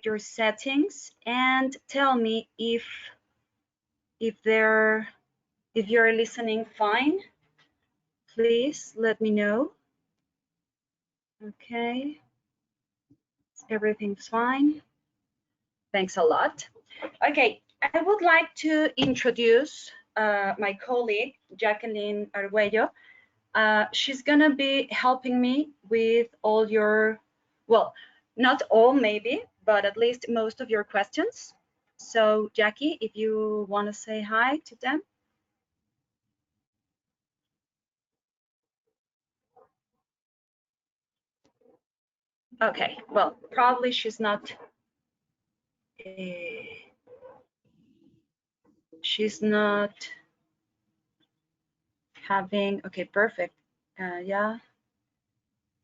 your settings and tell me if you're listening fine. Please let me know. Okay, everything's fine. Thanks a lot. Okay, I would like to introduce my colleague, Jacqueline Arguello. She's gonna be helping me with all your, well, not all maybe, but at least most of your questions. So Jackie, if you want to say hi to them. Okay, well, probably she's not having, okay, perfect. Yeah,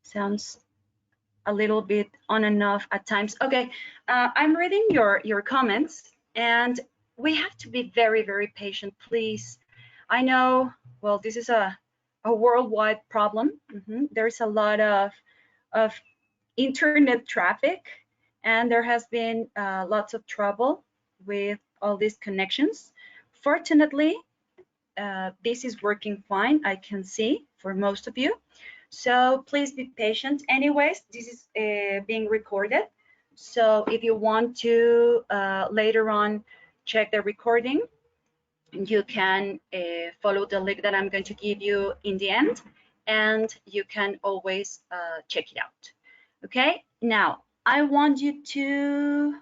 sounds a little bit on and off at times. Okay, I'm reading your comments, and we have to be very, very patient, please. I know, well, this is a worldwide problem. There's a lot of internet traffic, and there has been lots of trouble with all these connections. Fortunately, this is working fine, I can see, for most of you. So please be patient. Anyways, this is being recorded. So if you want to later on check the recording, you can follow the link that I'm going to give you in the end, and you can always check it out. Okay, now I want you to,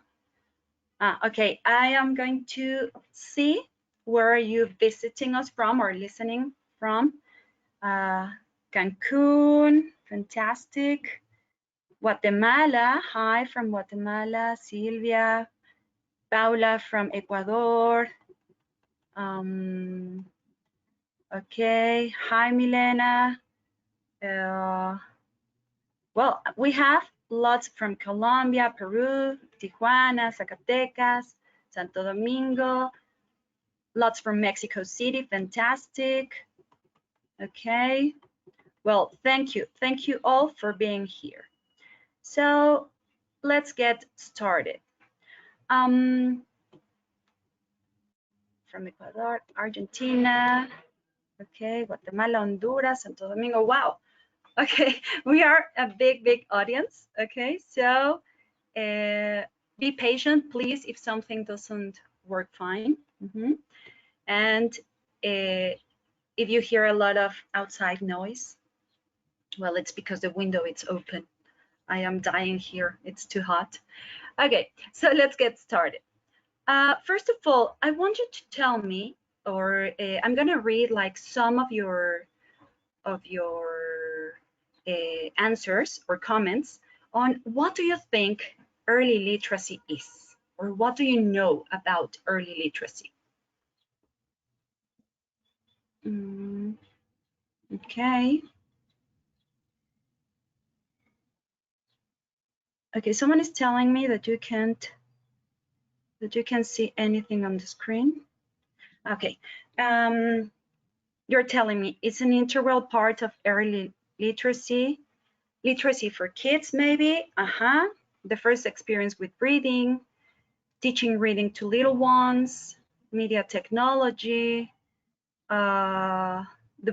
okay, I am going to see where are you visiting us from or listening from. Cancun, fantastic. Guatemala, hi from Guatemala. Silvia, Paula from Ecuador. Okay, hi Milena. Well, we have lots from Colombia, Peru, Tijuana, Zacatecas, Santo Domingo, lots from Mexico City, fantastic. Okay, well, thank you. Thank you all for being here. So let's get started. From Ecuador, Argentina, okay, Guatemala, Honduras, Santo Domingo, wow. Okay, we are a big, big audience, okay? So be patient, please, if something doesn't work fine. And if you hear a lot of outside noise, well, it's because the window is open. I am dying here, it's too hot. Okay, so let's get started. First of all, I want you to tell me, or I'm gonna read like some of your answers or comments on what do you think early literacy is, or what do you know about early literacy? Okay. Okay, someone is telling me that you can't see anything on the screen. Okay. You're telling me it's an integral part of early literacy. Literacy for kids, maybe. The first experience with reading, teaching reading to little ones, media technology, the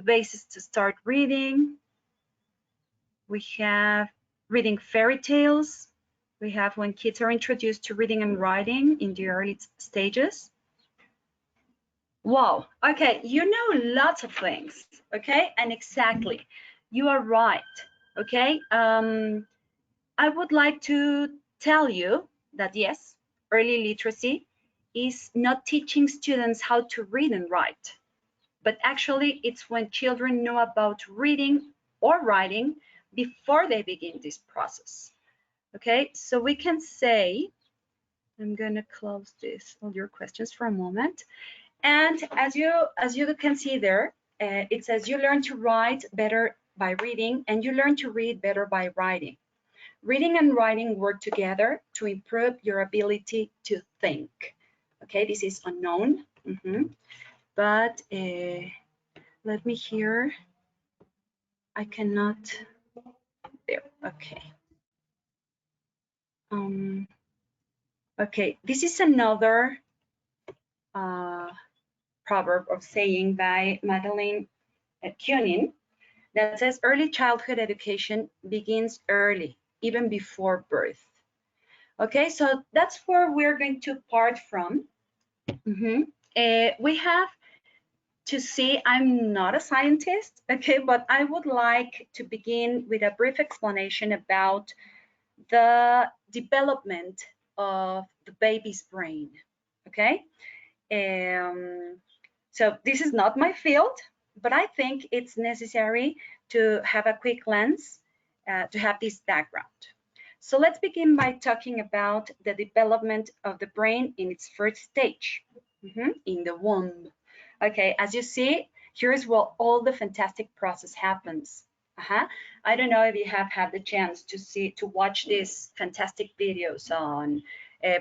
basis to start reading. We have reading fairy tales. We have when kids are introduced to reading and writing in the early stages. Wow, okay, you know lots of things, okay? And exactly, you are right, okay? I would like to tell you that yes, early literacy is not teaching students how to read and write, but actually it's when children know about reading or writing before they begin this process. Okay, so we can say, I'm gonna close all your questions for a moment. And as you can see there, it says you learn to write better by reading and you learn to read better by writing. Reading and writing work together to improve your ability to think. Okay, this is unknown, but let me hear. I cannot, there, okay. Okay, this is another proverb or saying by Madeleine Kunin that says early childhood education begins early, even before birth. Okay, so that's where we're going to part from. We have to see, I'm not a scientist, okay, but I would like to begin with a brief explanation about the development of the baby's brain, okay? So this is not my field, but I think it's necessary to have a quick glance, to have this background. So let's begin by talking about the development of the brain in its first stage, in the womb. Okay, as you see, here's where all the fantastic process happens. I don't know if you have had the chance to watch these fantastic videos on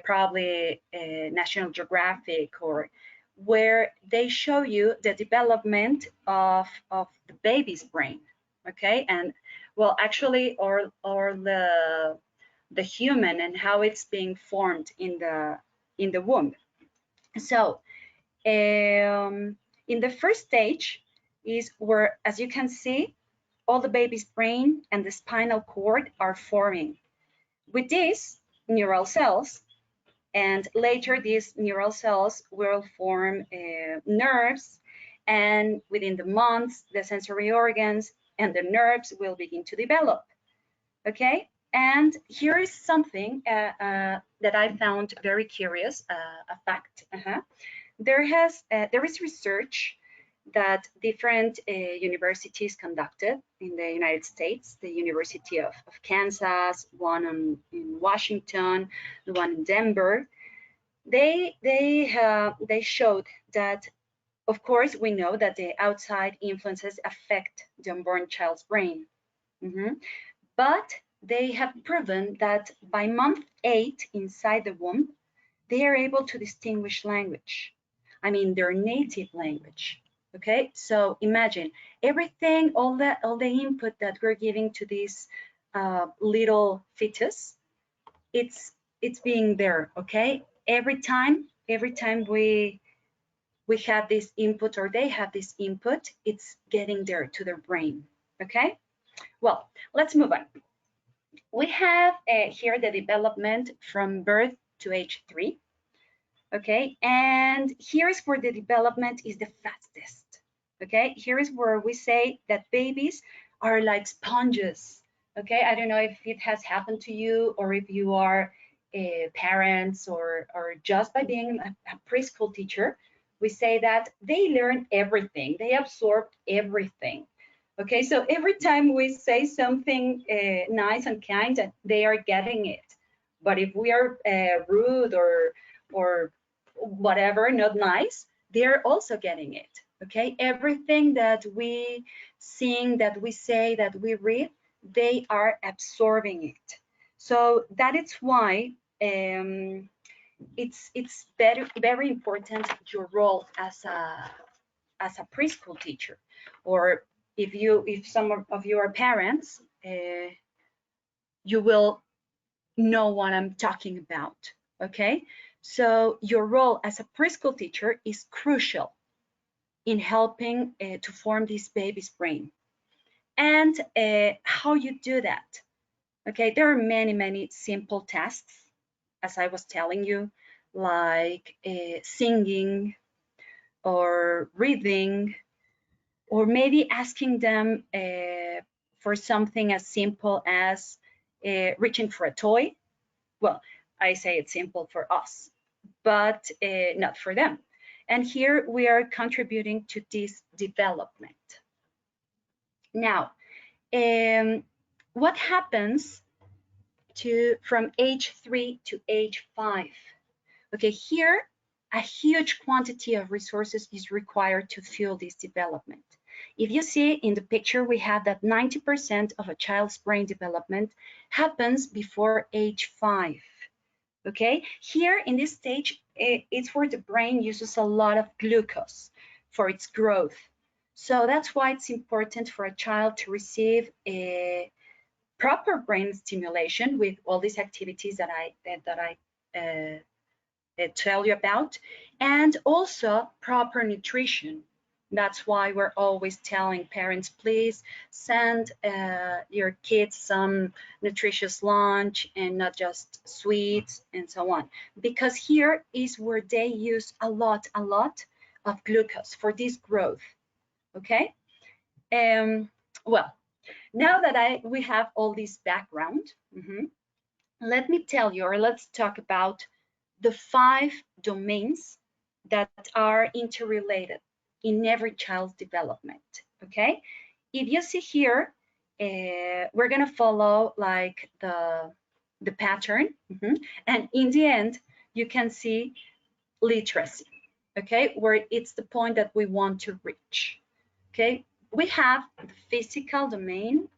probably National Geographic, or where they show you the development of the baby's brain. Okay, and well, actually, or the human and how it's being formed in the womb. So in the first stage is where, as you can see, all the baby's brain and the spinal cord are forming. With these neural cells, and later these neural cells will form nerves, and within the months, the sensory organs and the nerves will begin to develop. Okay, and here is something that I found very curious, a fact. There is research that different universities conducted in the United States, the University of Kansas, one in Washington, the one in Denver. They showed that, of course, we know that the outside influences affect the unborn child's brain. But they have proven that by month 8 inside the womb, they are able to distinguish language. I mean, their native language. Okay, so imagine everything, all the input that we're giving to this little fetus, it's being there. Okay, every time we have this input, or they have this input, it's getting there to their brain. Okay, well, let's move on. We have here the development from birth to age 3. Okay, and here is where the development is the fastest. Okay, here is where we say that babies are like sponges. Okay, I don't know if it has happened to you, or if you are parents, or just by being a preschool teacher, we say that they learn everything, they absorb everything. Okay, so every time we say something nice and kind, they are getting it. But if we are rude or whatever, not nice, they're also getting it. Okay, everything that we sing, that we say, that we read, they are absorbing it. So that is why it's very important, your role as a preschool teacher, or if some of you are parents, you will know what I'm talking about. Okay, so your role as a preschool teacher is crucial in helping to form this baby's brain. And how you do that? Okay, there are many simple tasks, as I was telling you, like singing or reading, or maybe asking them for something as simple as reaching for a toy. Well, I say it's simple for us, but not for them. And here we are contributing to this development. Now, what happens from age 3 to age 5? Okay, here a huge quantity of resources is required to fuel this development. If you see in the picture, we have that 90% of a child's brain development happens before age 5. Okay, here in this stage, it's where the brain uses a lot of glucose for its growth. So that's why it's important for a child to receive a proper brain stimulation with all these activities that I tell you about, and also proper nutrition. That's why we're always telling parents, please send your kids some nutritious lunch and not just sweets and so on, because here is where they use a lot of glucose for this growth. Okay. Well, now that we have all this background, let me tell you, or let's talk about the 5 domains that are interrelated in every child's development. Okay, if you see here, we're gonna follow like the pattern, and in the end, you can see literacy. Okay, where it's the point that we want to reach. Okay, we have the physical domain,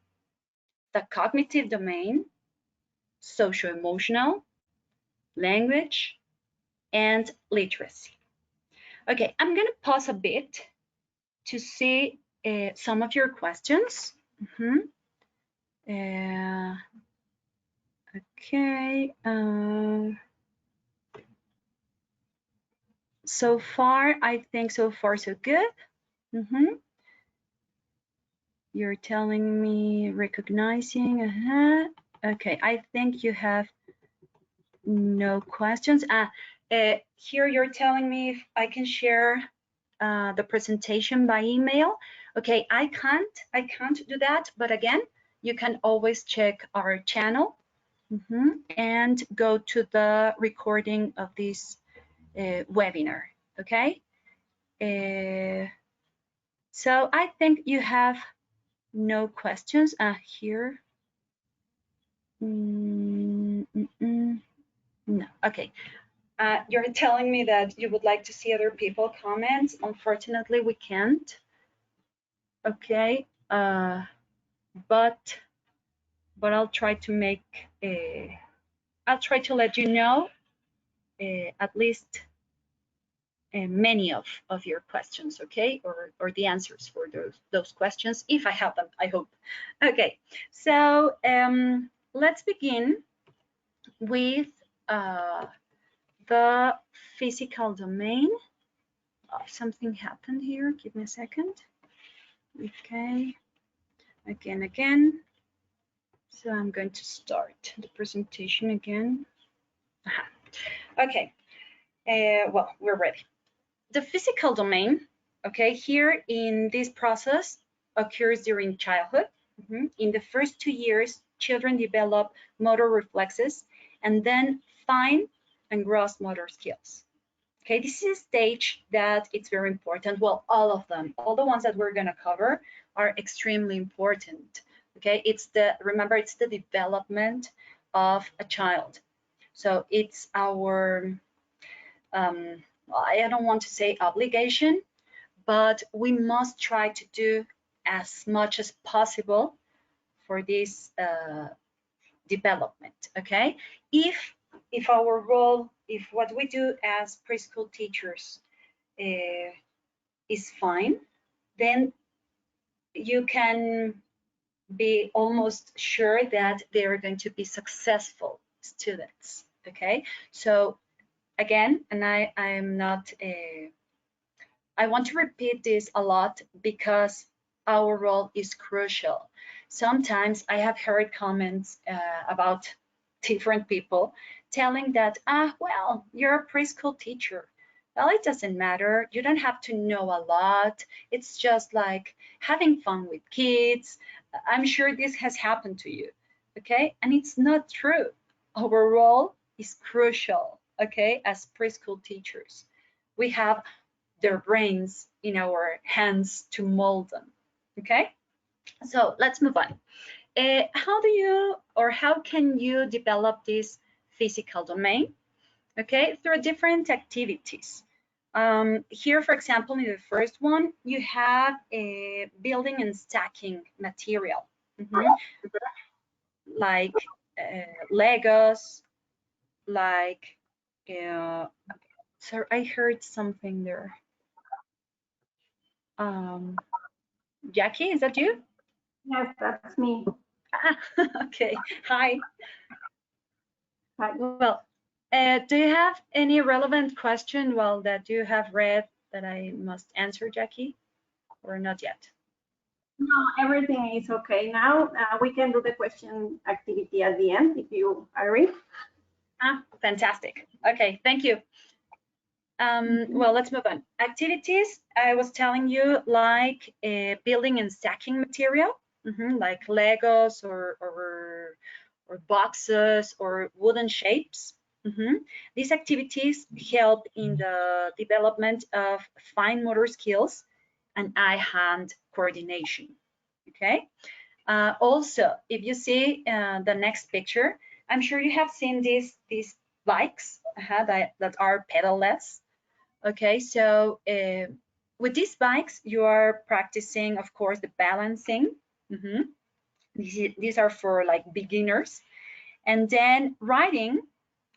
the cognitive domain, socio-emotional, language, and literacy. Okay, I'm going to pause a bit to see some of your questions. Okay. So far, I think so far so good. You're telling me recognizing. Okay, I think you have no questions. Here you're telling me if I can share the presentation by email. Okay, I can't do that, but again, you can always check our channel and go to the recording of this webinar. Okay, so I think you have no questions here. No, okay. You're telling me that you would like to see other people comment. Unfortunately, we can't. Okay, but I'll try to make I'll try to let you know at least many of your questions, okay, or the answers for those questions if I have them. I hope. Okay, so let's begin with the physical domain. Something happened here. Give me a second. Okay, again. So I'm going to start the presentation again. Okay, well, we're ready. The physical domain, okay, here in this process occurs during childhood. In the first 2 years, children develop motor reflexes and then fine and gross motor skills. Okay, this is a stage that it's very important. Well, all of them, all the ones that we're going to cover are extremely important. Okay, remember, it's the development of a child. So it's our, I don't want to say obligation, but we must try to do as much as possible for this development. Okay, if our role, if what we do as preschool teachers is fine, then you can be almost sure that they are going to be successful students. Okay, so again, and I'm not I want to repeat this a lot because our role is crucial. Sometimes I have heard comments about different people telling that, well, you're a preschool teacher. Well, it doesn't matter. You don't have to know a lot. It's just like having fun with kids. I'm sure this has happened to you, okay? And it's not true. Our role is crucial, okay, as preschool teachers. We have their brains in our hands to mold them, okay? So let's move on. How can you develop this physical domain? Okay, through different activities. Here, for example, in the first one, you have a building and stacking material, like Legos, like, sorry, I heard something there. Jackie, is that you? Yes, that's me. Okay, hi. Hi. Well, Do you have any relevant question, well, that you have read that I must answer, Jackie, or not yet? No, everything is okay now. We can do the question activity at the end if you agree. Ah, fantastic. Okay, thank you. Well, let's move on. Activities, I was telling you, like building and stacking material, like Legos or boxes or wooden shapes. These activities help in the development of fine motor skills and eye-hand coordination. Okay. Also, if you see the next picture, I'm sure you have seen these bikes that are pedalless. Okay, so with these bikes, you are practicing, of course, the balancing. These are for like beginners. And then riding,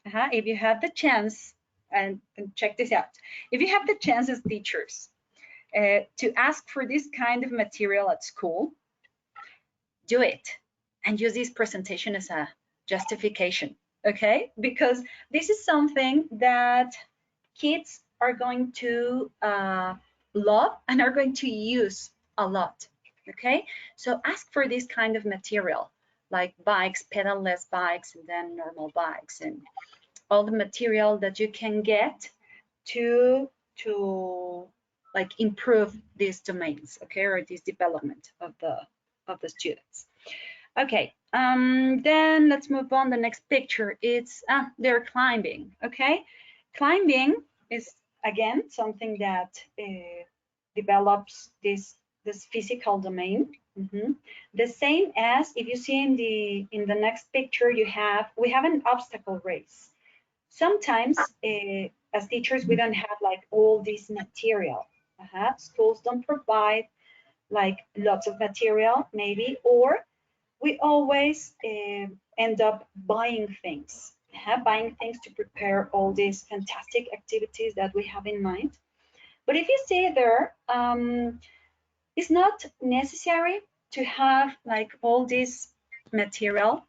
if you have the chance, and check this out, if you have the chance as teachers to ask for this kind of material at school, do it and use this presentation as a justification, okay? Because this is something that kids are going to love and are going to use a lot, okay? So ask for this kind of material, like bikes, pedal-less bikes, and then normal bikes, and all the material that you can get to like improve these domains, okay, or this development of the students. Okay, then let's move on. The next picture, it's they're climbing. Okay, climbing is again something that develops this physical domain. The same as if you see in the next picture, we have an obstacle race. Sometimes as teachers we don't have like all this material. Schools don't provide like lots of material maybe, or we always end up buying things, buying things to prepare all these fantastic activities that we have in mind. But if you see there, it's not necessary to have like all this material.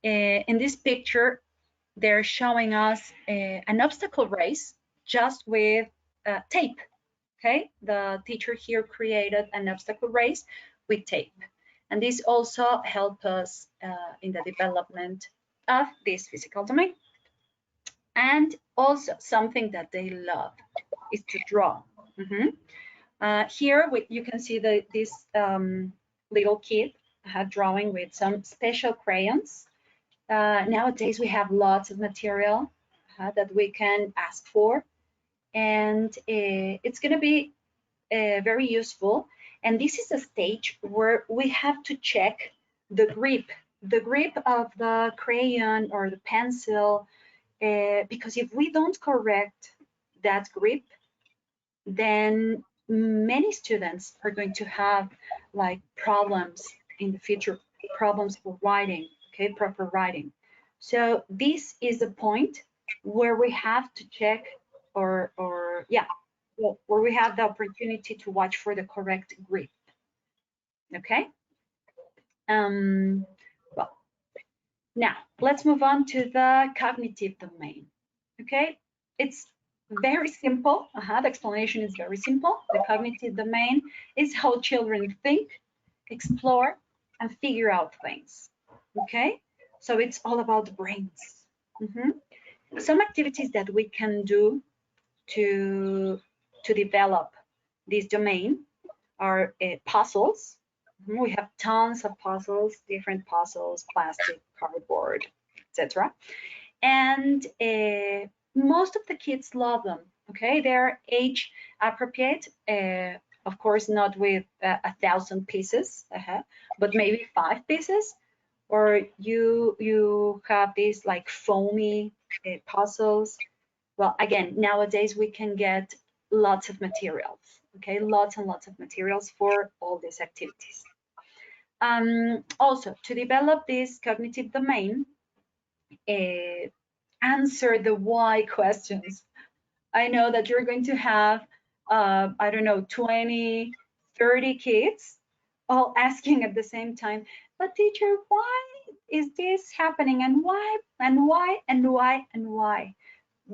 In this picture, they're showing us an obstacle race just with tape. Okay, the teacher here created an obstacle race with tape. And this also helps us in the development of this physical domain. And also something that they love is to draw. Here you can see this little kid drawing with some special crayons. Nowadays we have lots of material that we can ask for, and it's going to be very useful. And this is a stage where we have to check the grip of the crayon or the pencil, because if we don't correct that grip, then many students are going to have like problems in the future, problems for writing, okay, proper writing. So this is the point where we have to check, or yeah, where we have the opportunity to watch for the correct grip. Okay. Well, now let's move on to the cognitive domain. Okay, it's very simple. The explanation is very simple. The cognitive domain is how children think, explore, and figure out things. Okay, so it's all about the brains. Some activities that we can do to develop this domain are puzzles. We have tons of puzzles, different puzzles, plastic, cardboard, etc. And most of the kids love them. Okay, they're age appropriate. Of course, not with 1,000 pieces, but maybe 5 pieces. Or you have these like foamy puzzles. Well, again, nowadays we can get lots of materials. Okay, lots and lots of materials for all these activities. Also, to develop this cognitive domain, answer the why questions. I know that you're going to have, I don't know, 20, 30 kids all asking at the same time, but teacher, why is this happening, and why, and why, and why, and why?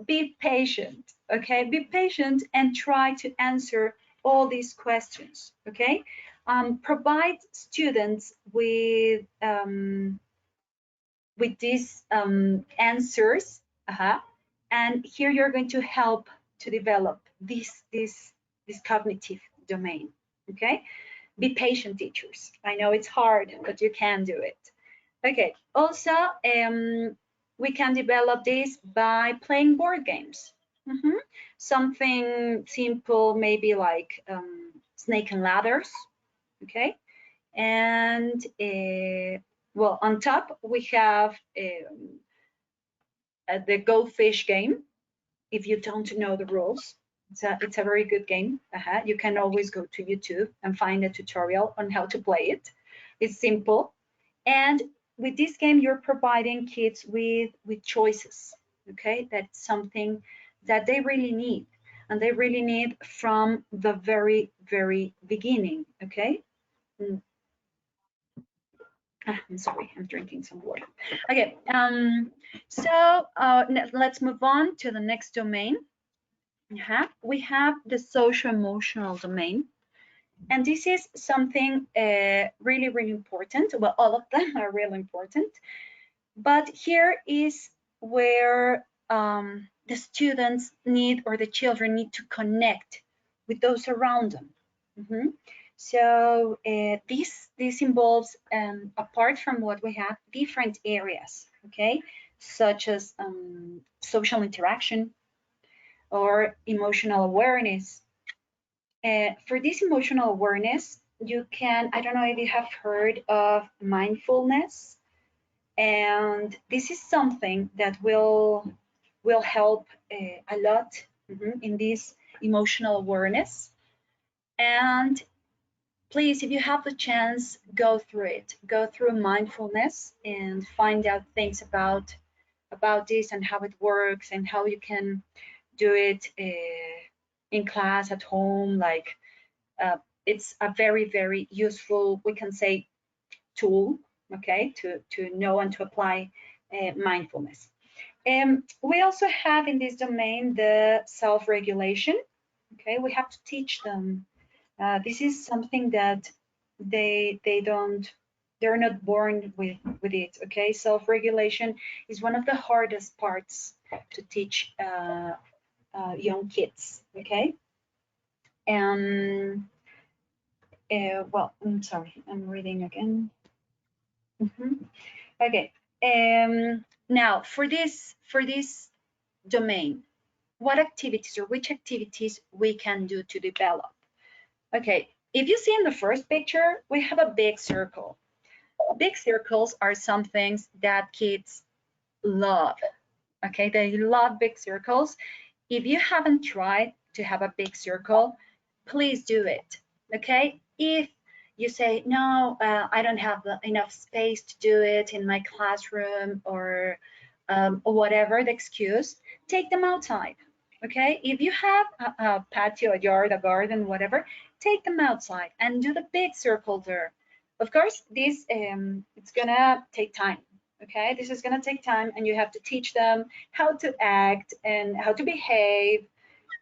Be patient, okay? Be patient and try to answer all these questions, okay? Provide students with these answers, and here you're going to help to develop this cognitive domain, okay? Be patient, teachers. I know it's hard, but you can do it. Okay, also, we can develop this by playing board games. Something simple, maybe like snake and ladders, okay? And well, on top, we have the goldfish game. If you don't know the rules, it's a very good game. You can always go to YouTube and find a tutorial on how to play it. It's simple. And with this game, you're providing kids with choices, okay? That's something that they really need, and they really need from the very, very beginning, okay? I'm sorry, I'm drinking some water. Okay, so let's move on to the next domain. We have the socio-emotional domain. And this is something really, really important. Well, all of them are really important. But here is where the students need, or the children need to connect with those around them. So this involves, apart from what we have, different areas, okay, such as social interaction or emotional awareness. For this emotional awareness, you can, I don't know if you have heard of mindfulness, and this is something that will help a lot in this emotional awareness. And please, if you have the chance, go through it. Go through mindfulness and find out things about this and how it works and how you can do it in class, at home. Like it's a very, very useful, we can say, tool, okay, to know and to apply mindfulness. We also have in this domain the self-regulation. Okay, we have to teach them. This is something that they're not born with it. Okay, self-regulation is one of the hardest parts to teach young kids. Okay, well, I'm sorry, I'm reading again. Okay. Now for this domain, what activities or which activities we can do to develop? Okay, if you see in the first picture, we have a big circle. Big circles are some things that kids love. Okay, they love big circles. If you haven't tried to have a big circle, please do it. Okay, if you say, no, I don't have enough space to do it in my classroom, or whatever the excuse, take them outside. Okay, if you have a patio, a yard, a garden, whatever, take them outside and do the big circle there. Of course, this it's gonna take time. Okay, this is gonna take time, and you have to teach them how to act and how to behave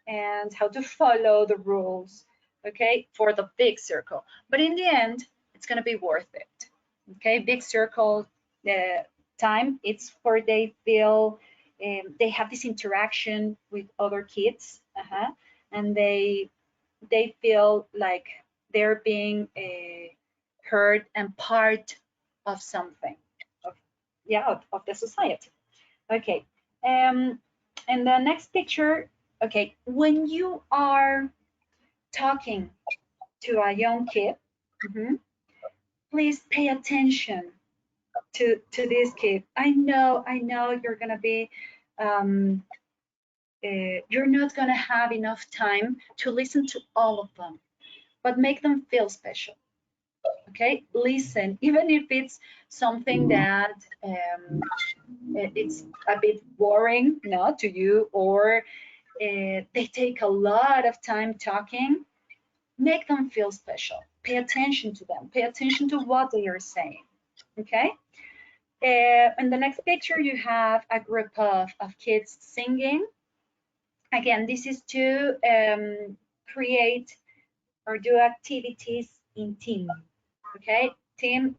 and how to follow the rules, okay, for the big circle. But in the end, it's going to be worth it. Okay, big circle time, it's for they feel they have this interaction with other kids, and they feel like they're being heard and part of something, of, yeah, of the society. Okay, and the next picture, okay, when you are talking to a young kid, please pay attention to this kid. I know you're gonna be, you're not gonna have enough time to listen to all of them, but make them feel special. Okay, listen, even if it's something that it's a bit boring, not to you, or they take a lot of time talking, make them feel special. Pay attention to them. Pay attention to what they are saying. Okay? In the next picture, you have a group of kids singing. Again, this is to create or do activities in team. Okay, team,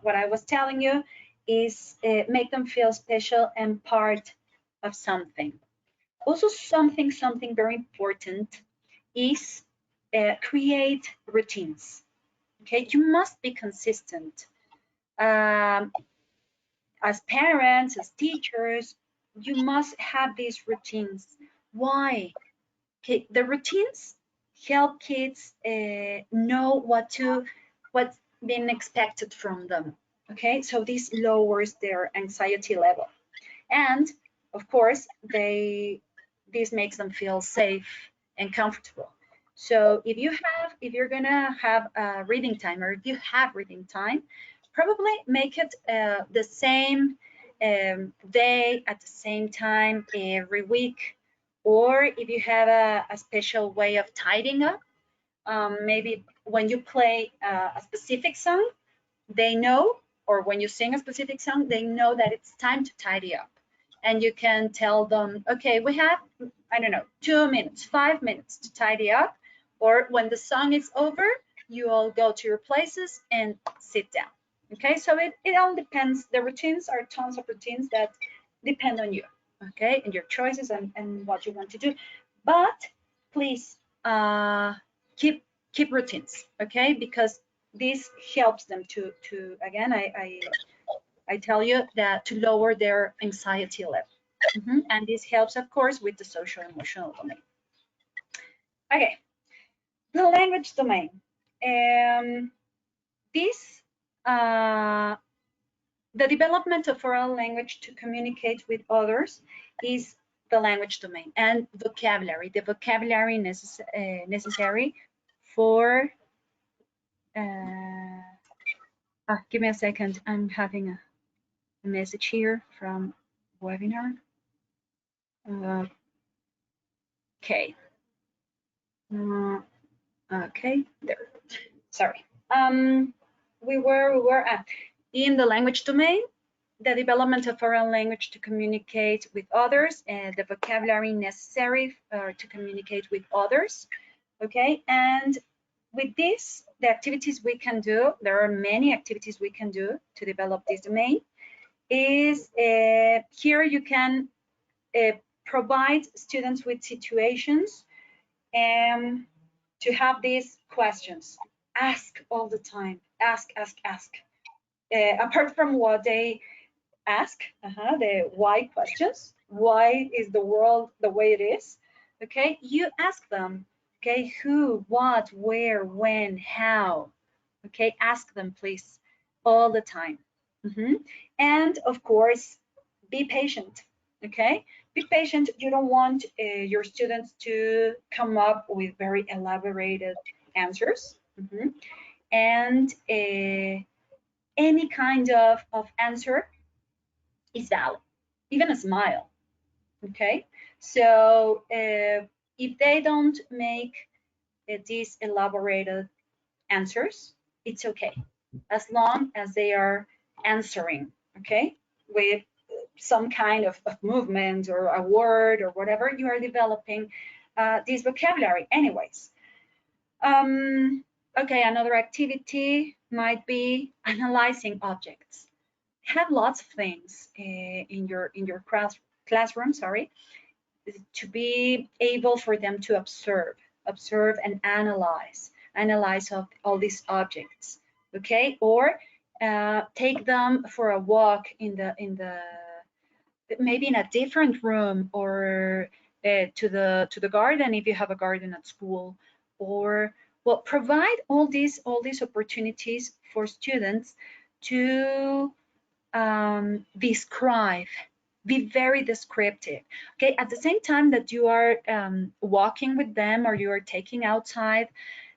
what I was telling you is make them feel special and part of something. Also, something very important is create routines. Okay, you must be consistent. As parents, as teachers, you must have these routines. Why? Okay, the routines help kids know what's been expected from them. Okay, so this lowers their anxiety level, and of course, this makes them feel safe and comfortable. So if you're gonna have a reading time, or if you have reading time, probably make it the same day at the same time every week. Or if you have a special way of tidying up, maybe when you play a specific song, they know, or when you sing a specific song, they know that it's time to tidy up. And you can tell them, okay, we have, I don't know, 2 minutes, 5 minutes to tidy up. Or when the song is over, you all go to your places and sit down. Okay, so it all depends. The routines are tons of routines that depend on you, okay, and your choices and what you want to do. But please keep routines, okay, because this helps them to again, I tell you that to lower their anxiety level. And this helps, of course, with the social emotional domain. Okay, the language domain. This the development of oral language to communicate with others is the language domain, and vocabulary, the vocabulary necessary for give me a second, I'm having a message here from webinar. Okay. Okay, there. Sorry. We were in the language domain, the development of oral language to communicate with others, and the vocabulary necessary to communicate with others. Okay, and with this, the activities we can do, there are many activities we can do to develop this domain, is here you can provide students with situations to have these questions. Ask all the time. Ask, ask, ask. Apart from what they ask, the why questions. Why is the world the way it is? Okay, you ask them. Okay, who, what, where, when, how. Okay, ask them, please, all the time. And of course, be patient. Okay, be patient. You don't want your students to come up with very elaborated answers. And any kind of answer is valid, even a smile. Okay, so if they don't make these elaborated answers, it's okay, as long as they are answering, okay, with some kind of movement or a word or whatever you are developing this vocabulary anyways. Okay, another activity might be analyzing objects. Have lots of things in your classroom, sorry, to be able for them to observe and analyze of all these objects. Okay, or take them for a walk in the maybe in a different room, or to the garden if you have a garden at school, or well, provide all these opportunities for students to describe, be very descriptive. Okay, at the same time that you are walking with them, or you are taking outside,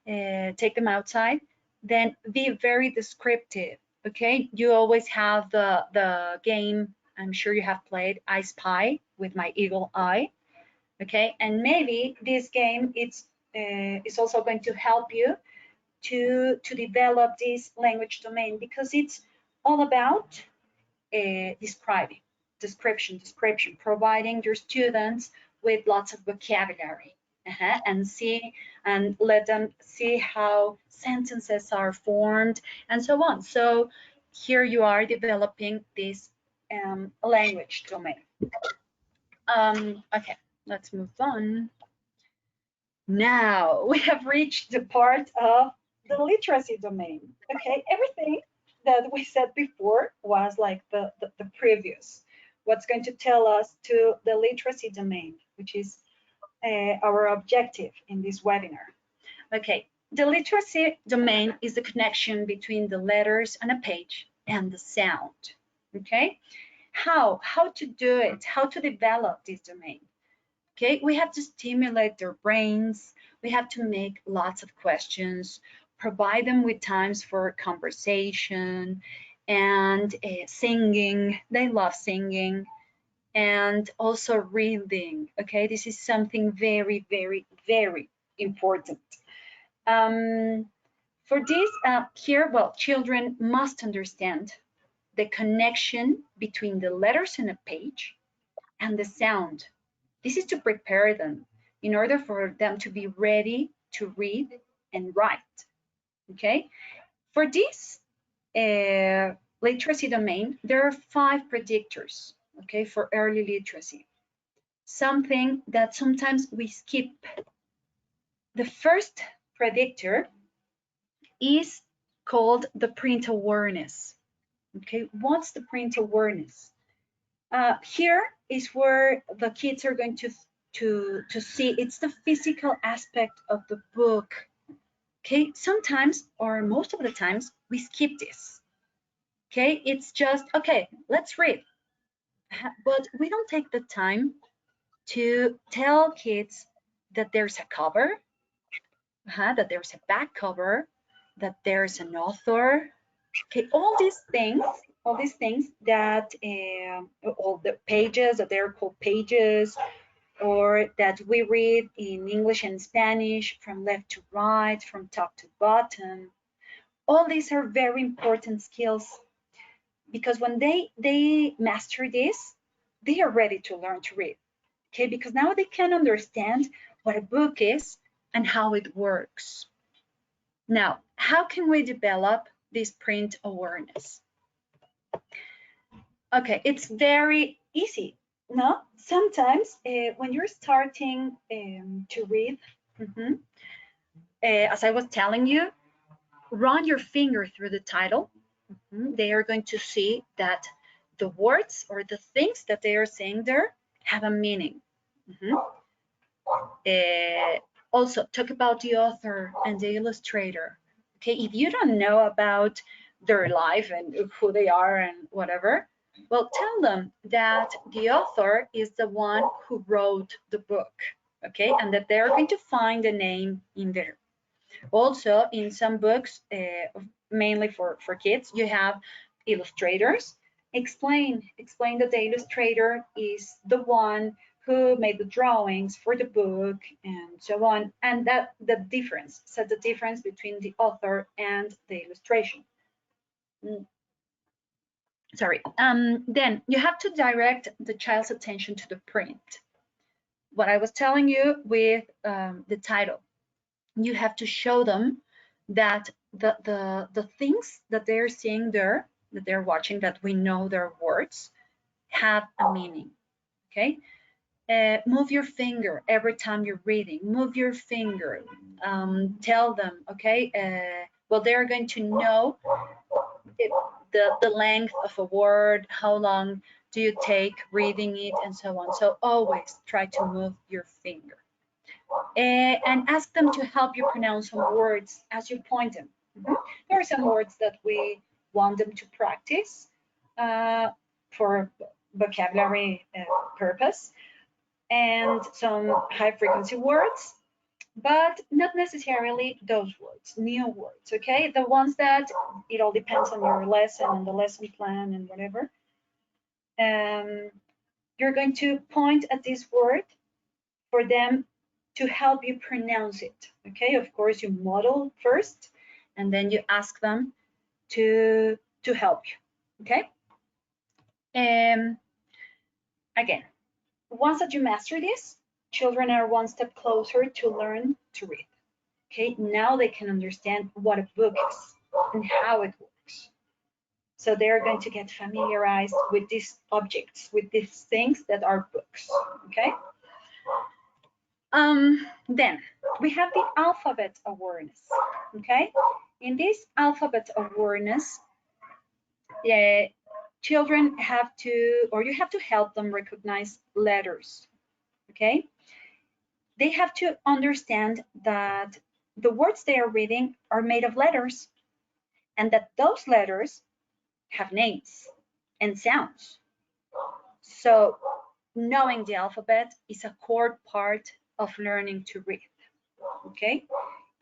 take them outside, then be very descriptive. Okay, you always have the game, I'm sure you have played I Spy with my eagle eye. Okay, and maybe this game it's also going to help you to develop this language domain, because it's all about description, providing your students with lots of vocabulary, and let them see how sentences are formed and so on. So here you are developing this language domain. Okay, let's move on. Now we have reached the part of the literacy domain. Okay, everything that we said before was like the previous. What's going to tell us to the literacy domain, which is our objective in this webinar. Okay, the literacy domain is the connection between the letters on a page and the sound. Okay, how to do it, how to develop this domain. Okay, we have to stimulate their brains. We have to make lots of questions, provide them with times for conversation and singing. They love singing, and also reading. Okay, this is something very, very, very important. For this here, well, children must understand the connection between the letters on a page and the sound. This is to prepare them in order for them to be ready to read and write. Okay, for this literacy domain, there are 5 predictors, okay, for early literacy. Something that sometimes we skip. The first predictor is called the print awareness. Okay, what's the print awareness? Here is where the kids are going to see it's the physical aspect of the book. Okay, sometimes or most of the times we skip this. Okay, it's just okay, let's read, but we don't take the time to tell kids that there's a cover, that there's a back cover, that there's an author. Okay, all these things that all the pages that they're called pages, or that we read in English and Spanish from left to right, from top to bottom. All these are very important skills, because when they master this, they are ready to learn to read. Okay, because now they can understand what a book is and how it works. Now, how can we develop this print awareness? Okay, it's very easy. No, sometimes when you're starting to read, as I was telling you, run your finger through the title. They are going to see that the words or the things that they are saying there have a meaning. Also, talk about the author and the illustrator. Okay, if you don't know about their life and who they are and whatever, well, tell them that the author is the one who wrote the book, okay, and that they're going to find a name in there. Also, in some books, mainly for kids, you have illustrators. Explain that the illustrator is the one who made the drawings for the book and so on, and that the difference, set the difference between the author and the illustration. Sorry. Then you have to direct the child's attention to the print. What I was telling you with the title, you have to show them that the things that they're seeing there, that they're watching, that we know their words, have a meaning. Okay. Move your finger every time you're reading. Move your finger. Tell them, okay, well, they're going to know the length of a word, how long do you take reading it, and so on. So always try to move your finger. And ask them to help you pronounce some words as you point them. There are some words that we want them to practice for vocabulary purpose, and some high frequency words, but not necessarily those words, new words, okay? The ones that it all depends on your lesson and the lesson plan and whatever. You're going to point at this word for them to help you pronounce it, okay? Of course, you model first, and then you ask them to help you, okay? Again, once that you master this, children are one step closer to learn to read. Okay, now they can understand what a book is and how it works. So they're going to get familiarized with these objects, with these things that are books. Okay. Then we have the alphabet awareness. Okay. In this alphabet awareness, children have to, or you have to help them recognize letters. Okay. They have to understand that the words they are reading are made of letters and that those letters have names and sounds. So knowing the alphabet is a core part of learning to read. Okay.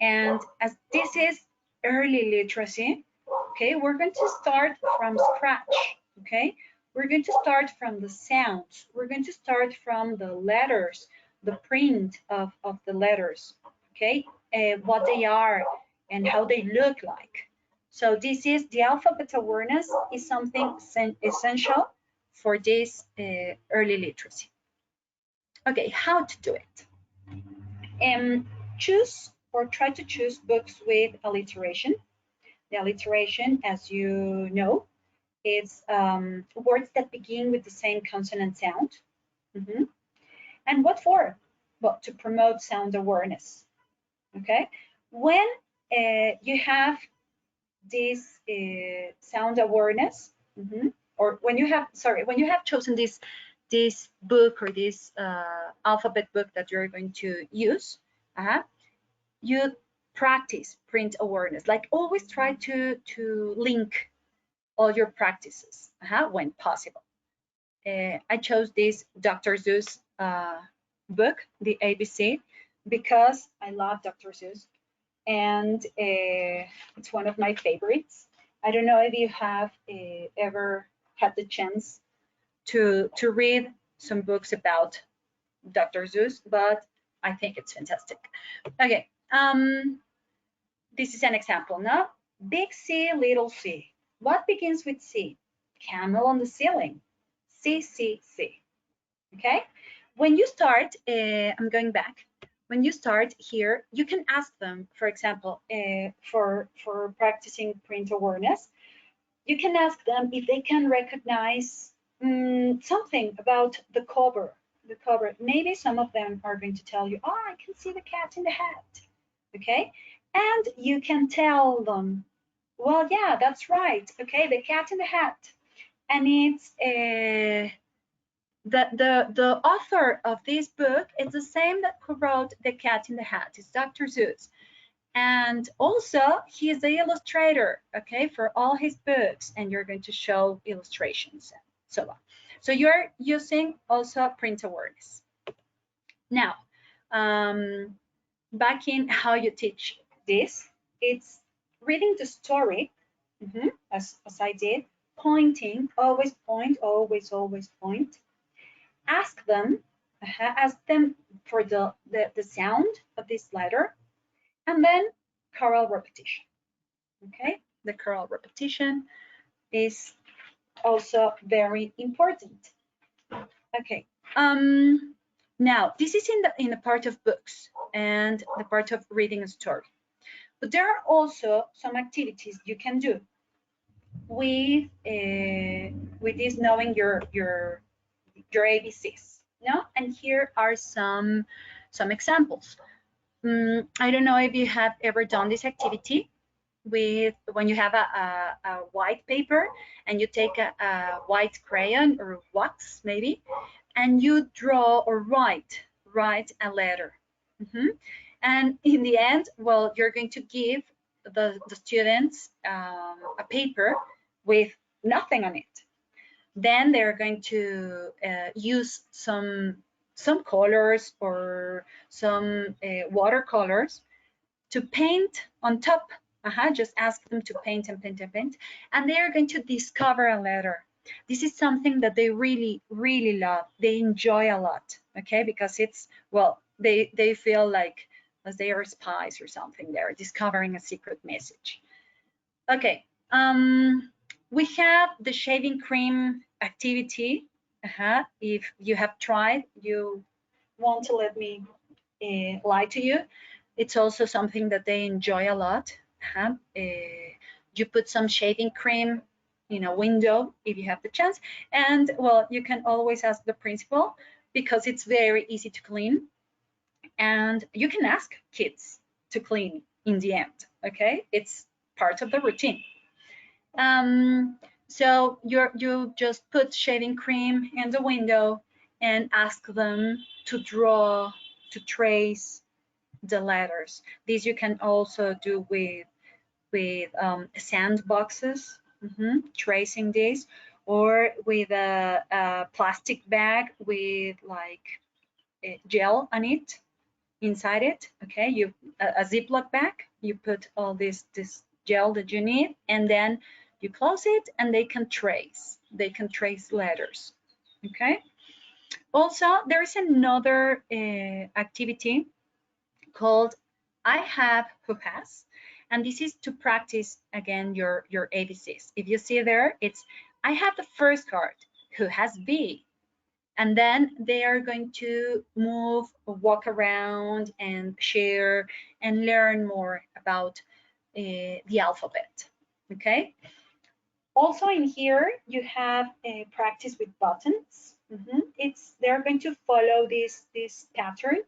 And as this is early literacy, okay, we're going to start from scratch. Okay. We're going to start from the sounds. We're going to start from the letters, the print of the letters. Okay. What they are and how they look like. So this is the alphabet awareness is something essential for this early literacy. Okay, how to do it? Choose or try to choose books with alliteration. The alliteration, as you know, is words that begin with the same consonant sound. And what for? Well, to promote sound awareness. Okay, when you have this sound awareness, or when you have chosen this book or this alphabet book that you're going to use, you practice print awareness. Like always try to link all your practices when possible. I chose this Dr. Seuss book, the ABC, because I love Dr. Seuss and it's one of my favorites. I don't know if you have ever had the chance to read some books about Dr. Seuss, but I think it's fantastic. Okay, this is an example now. Big C, little c. What begins with C? Camel on the ceiling. C, C, C. Okay, when you start, I'm going back. When you start here, you can ask them, for example, for practicing print awareness, you can ask them if they can recognize something about the cover. The cover. Maybe some of them are going to tell you, "Oh, I can see the cat in the hat." Okay, and you can tell them, "Well, yeah, that's right. Okay, the cat in the hat," and it's the author of this book is the same that who wrote The Cat in the Hat. It's Dr. Seuss. And also he is the illustrator, okay, for all his books, and you're going to show illustrations and so on. So you're using also print awareness. Now, back in how you teach this, it's reading the story, as I did, pointing, always point, always point. Ask them for the sound of this letter, and then choral repetition. Okay, the choral repetition is also very important. Okay, now this is in the part of books and the part of reading a story, but there are also some activities you can do with this knowing your ABCs. No, and here are some examples. I don't know if you have ever done this activity with when you have a white paper and you take a white crayon or wax maybe, and you draw or write a letter. And in the end, well, you're going to give the students a paper with nothing on it. Then they're going to use some colors or some watercolors to paint on top. Just ask them to paint and paint and paint, and they are going to discover a letter. This is something that they really, really love. They enjoy a lot, okay, because it's, well, they feel like as they are spies or something. They're discovering a secret message. Okay, we have the shaving cream activity. If you have tried, you want to let me lie to you. It's also something that they enjoy a lot. You put some shaving cream in a window if you have the chance, and well, you can always ask the principal because it's very easy to clean, and you can ask kids to clean in the end. Okay, it's part of the routine. So you just put shaving cream in the window and ask them to draw, to trace the letters. This you can also do with sand boxes, tracing this, or with a plastic bag with like gel on it, inside it. Okay, you a Ziploc bag. You put all this gel that you need, and then you close it, and they can trace. They can trace letters. Okay. Also, there is another activity called I have, who has, and this is to practice again your ABCs. If you see there, it's I have the first card, who has B, and then they are going to move, walk around, and share and learn more about the alphabet. Okay. Also in here you have a practice with buttons. It's they're going to follow this pattern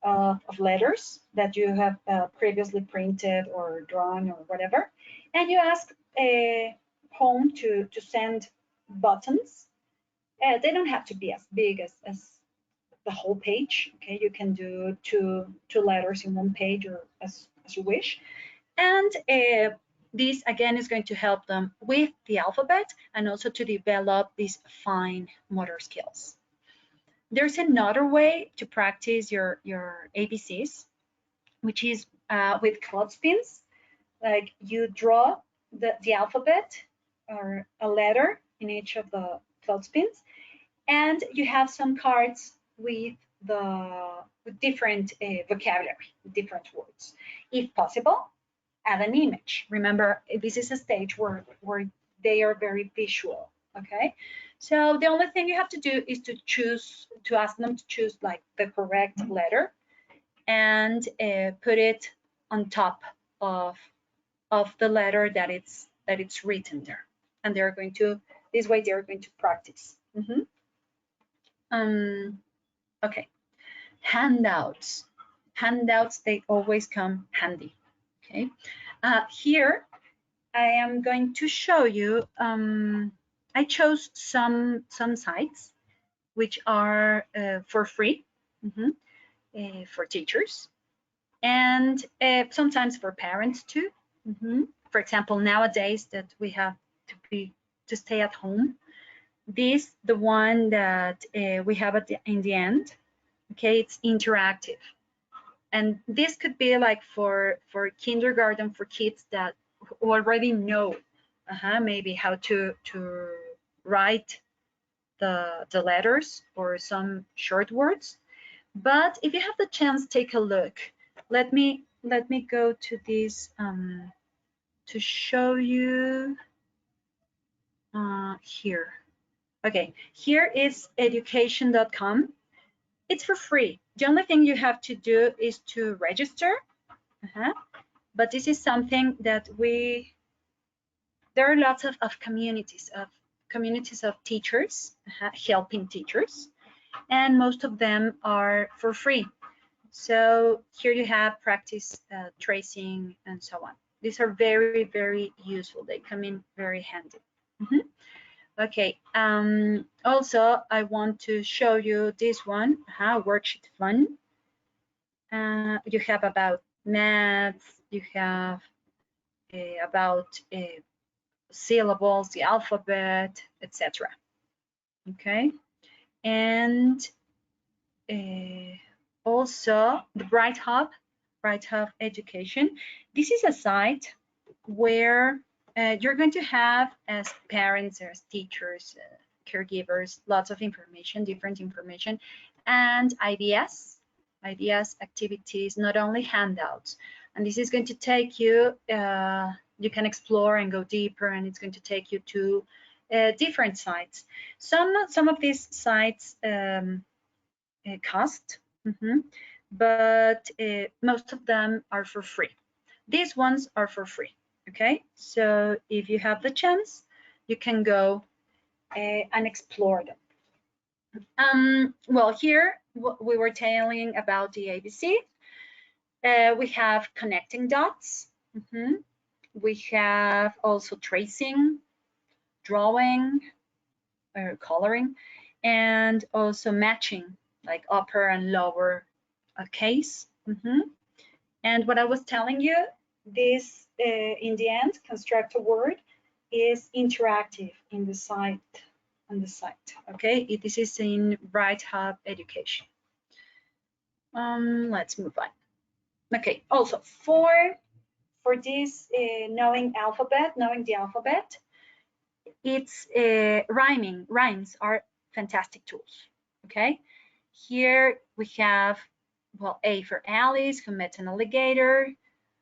of letters that you have previously printed or drawn or whatever, and you ask home to send buttons. They don't have to be as big as the whole page. Okay, you can do two letters in one page, or as you wish. And this again is going to help them with the alphabet and also to develop these fine motor skills. There's another way to practice your ABCs, which is with clothespins. Like you draw the alphabet or a letter in each of the clothespins, and you have some cards with with different vocabulary, different words. If possible, add an image. Remember, this is a stage where they are very visual. Okay, so the only thing you have to do is to ask them to choose like the correct letter and put it on top of the letter that it's written there, and they're going to this way they're going to practice. Okay, handouts. Handouts, they always come handy. Okay, here I am going to show you. I chose some sites which are for free for teachers, and sometimes for parents too. For example, nowadays that we have to stay at home, the one that we have in the end, okay, it's interactive, and this could be like for kindergarten, for kids that already know maybe how to write the letters or some short words. But if you have the chance, take a look. Let me go to this to show you here. Okay, here is education.com. It's for free. The only thing you have to do is to register. But this is something that there are lots of communities of teachers helping teachers, and most of them are for free. So here you have practice tracing and so on. These are very, very useful. They come in very handy. Okay, also I want to show you this one, worksheet fun. You have about math, you have about syllables, the alphabet, etc. Okay, and also the Bright Hub Education. This is a site where you're going to have, as parents, as teachers, caregivers, lots of information, different information, and ideas, activities, not only handouts. And this is going to take you, you can explore and go deeper, and it's going to take you to different sites. Some of these sites cost, but most of them are for free. These ones are for free. Okay, so if you have the chance, you can go and explore them. Well, here we were telling about the ABC. We have connecting dots. We have also tracing, drawing, or coloring, and also matching, like upper and lower case. And what I was telling you, this in the end, construct a word is interactive in the site. On the site, okay? This is in Bright Hub Education. Let's move on. Okay. Also for this knowing the alphabet, it's rhymes are fantastic tools. Okay. Here we have, well, A for Alice, who met an alligator.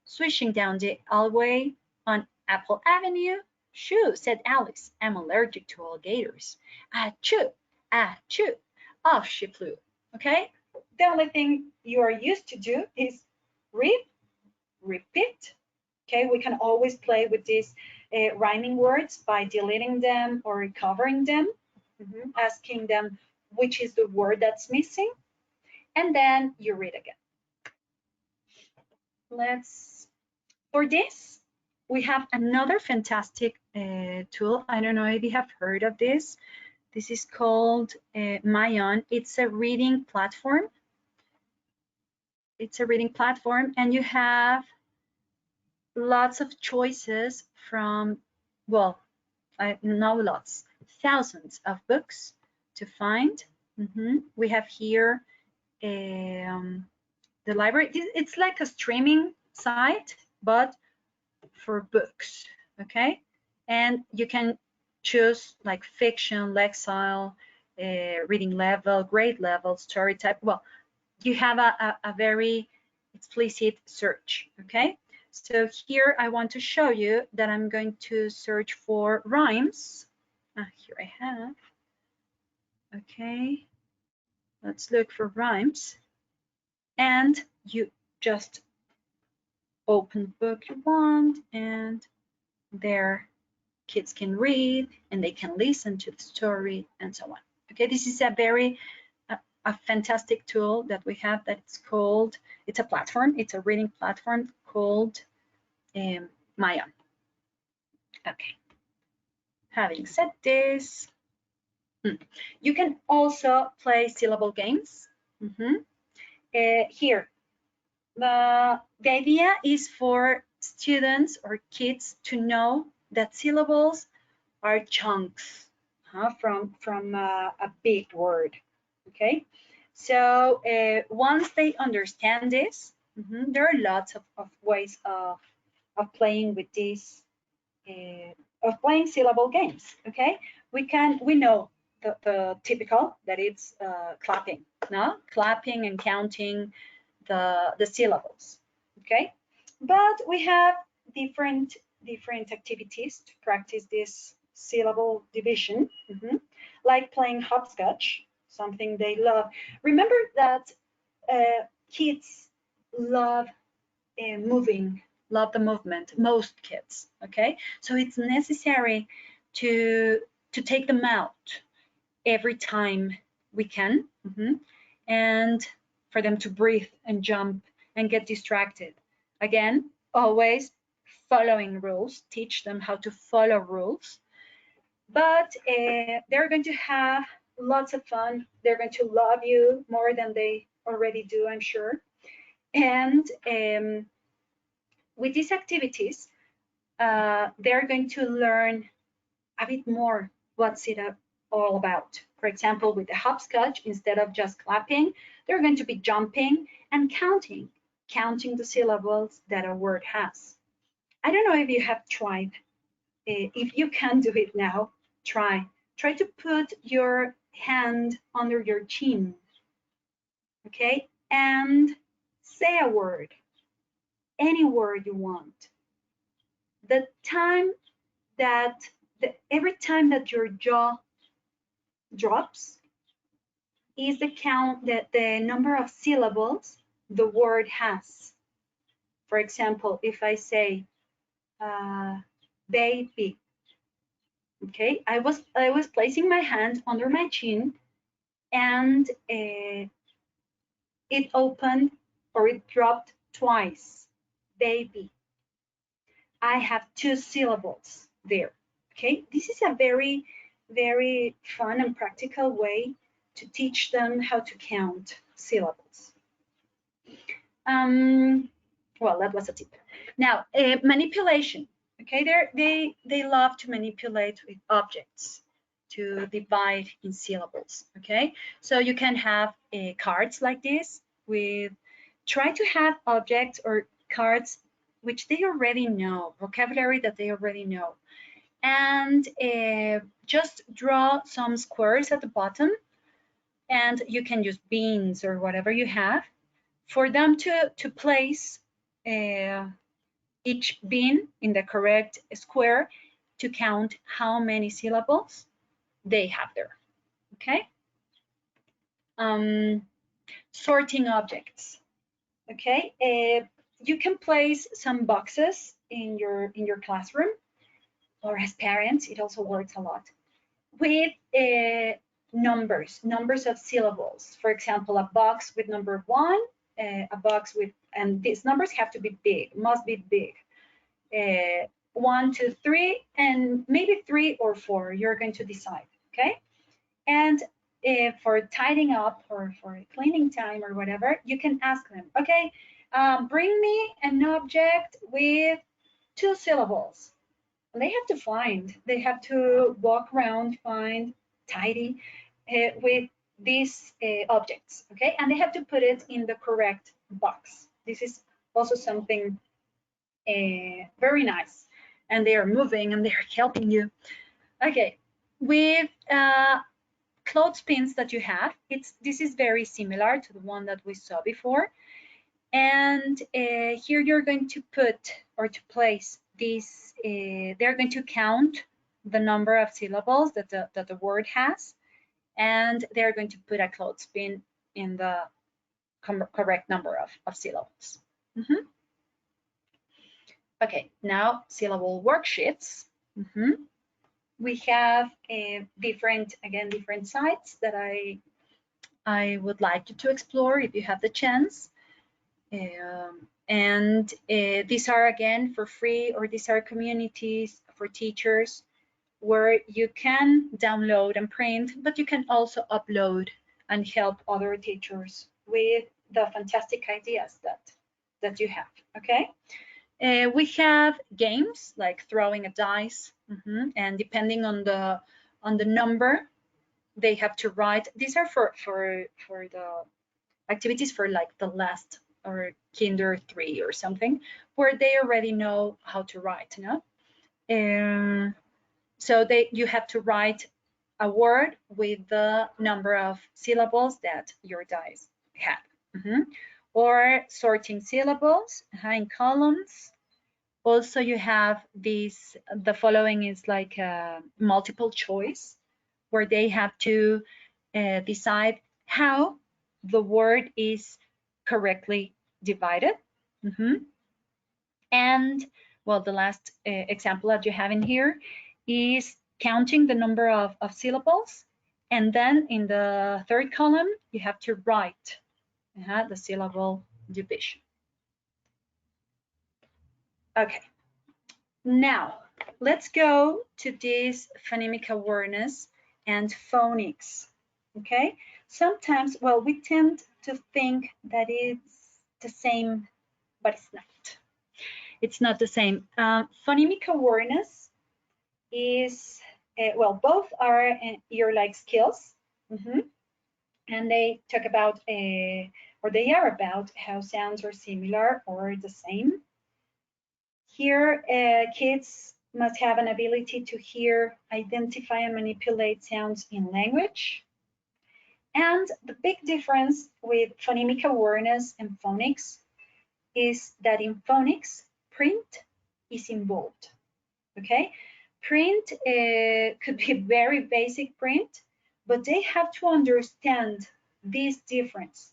Swishing down the alleyway on Apple Avenue. Shoo, said Alice, I'm allergic to alligators. Achoo, achoo. Off she flew. Okay? The only thing you are used to do is read, repeat. Okay? We can always play with these rhyming words by deleting them or recovering them, asking them which is the word that's missing, and then you read again. For this, we have another fantastic tool. I don't know if you have heard of this. This is called Mayon. It's a reading platform. It's a reading platform, and you have lots of choices from, well, not lots, thousands of books to find. We have here the library. It's like a streaming site, but for books, okay? And you can choose like fiction, lexile, reading level, grade level, story type. Well, you have a very explicit search, okay? So here I want to show you that I'm going to search for rhymes. Here I have, okay. Let's look for rhymes. And you just open the book you want, and there kids can read and they can listen to the story and so on. Okay, this is a very a fantastic tool that we have that's called, it's a platform, it's a reading platform called Mayon. Okay, having said this, you can also play syllable games. Here, the idea is for students or kids to know that syllables are chunks from a big word. Okay, so once they understand this, there are lots of ways of playing with this, of playing syllable games. Okay, we know the typical, that it's clapping, no, clapping and counting the syllables. Okay, but we have different activities to practice this syllable division, like playing hopscotch, something they love. Remember that kids love love the movement, most kids. Okay, so it's necessary to take them out every time we can, and for them to breathe and jump and get distracted. Again, always following rules, teach them how to follow rules. But they're going to have lots of fun. They're going to love you more than they already do, I'm sure. And with these activities, they're going to learn a bit more what's it all about. For example, with the hopscotch, instead of just clapping, they're going to be jumping and counting the syllables that a word has. I don't know if you have tried. If you can do it now, try to put your hand under your chin, okay, and say a word, any word you want. The time that every time that your jaw drops is the count that the number of syllables the word has. For example, if I say baby, okay, I was placing my hand under my chin, and it opened, or it dropped twice. Baby. I have 2 syllables there. Okay, this is a very, very fun and practical way to teach them how to count syllables. Well, that was a tip. Now, manipulation. Okay, they love to manipulate with objects to divide in syllables. Okay, so you can have cards like this with. Try to have objects or cards which they already know, vocabulary that they already know, and just draw some squares at the bottom, and you can use beans or whatever you have for them to place each bean in the correct square to count how many syllables they have there. Okay. Sorting objects. Okay. You can place some boxes in your classroom, or as parents, it also works a lot with numbers of syllables. For example, a box with number 1, a box with, and these numbers have to be big, must be big. 1, 2, 3, and maybe 3 or 4. You're going to decide. Okay, and for tidying up or for cleaning time or whatever, you can ask them, okay, bring me an object with 2 syllables. And they have to walk around, find, tidy with these objects, okay? And they have to put it in the correct box. This is also something very nice. And they are moving and they're helping you. Okay, with clothespins that you have, this is very similar to the one that we saw before. And here you're going to put, or to place these, they're going to count the number of syllables that the word has, and they're going to put a clothespin in the correct number of syllables. Okay, now syllable worksheets. We have different sites that I would like you to explore if you have the chance. And these are again for free, or these are communities for teachers where you can download and print, but you can also upload and help other teachers with the fantastic ideas that you have. Okay, we have games like throwing a dice, and depending on the number, they have to write. These are for the activities for like the last or kinder 3 or something, where they already know how to write, you know? So you have to write a word with the number of syllables that your dice had. Or sorting syllables in columns. Also, you have these, the following is like a multiple choice, where they have to decide how the word is correctly divided. And well, the last example that you have in here is counting the number of syllables, and then in the third column you have to write the syllable division. Okay, now let's go to this phonemic awareness and phonics. Okay, sometimes, well, we tend to think that it's the same, but it's not. It's not the same. Phonemic awareness is, well, both are ear-like skills, and they talk about, or they are about how sounds are similar or the same. Here, kids must have an ability to hear, identify, and manipulate sounds in language. And the big difference with phonemic awareness and phonics is that in phonics, print is involved. Okay, Print could be very basic print, but they have to understand this difference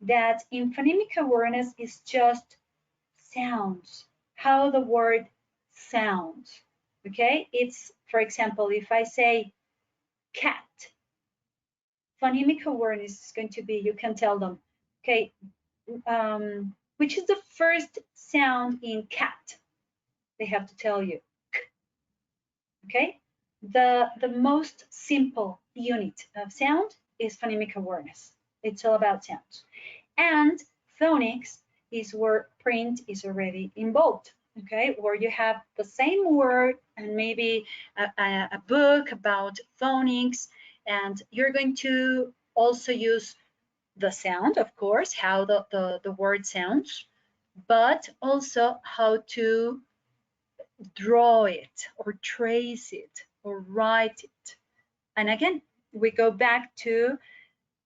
that in phonemic awareness is just sounds, how the word sounds. Okay, it's, for example, if I say cat, phonemic awareness is going to be, you can tell them, okay, which is the first sound in cat? They have to tell you. Okay, the most simple unit of sound is phonemic awareness. It's all about sounds. And phonics is where print is already involved. Okay, where you have the same word and maybe a book about phonics, and you're going to also use the sound, of course, how the word sounds, but also how to draw it or trace it or write it. And again, we go back to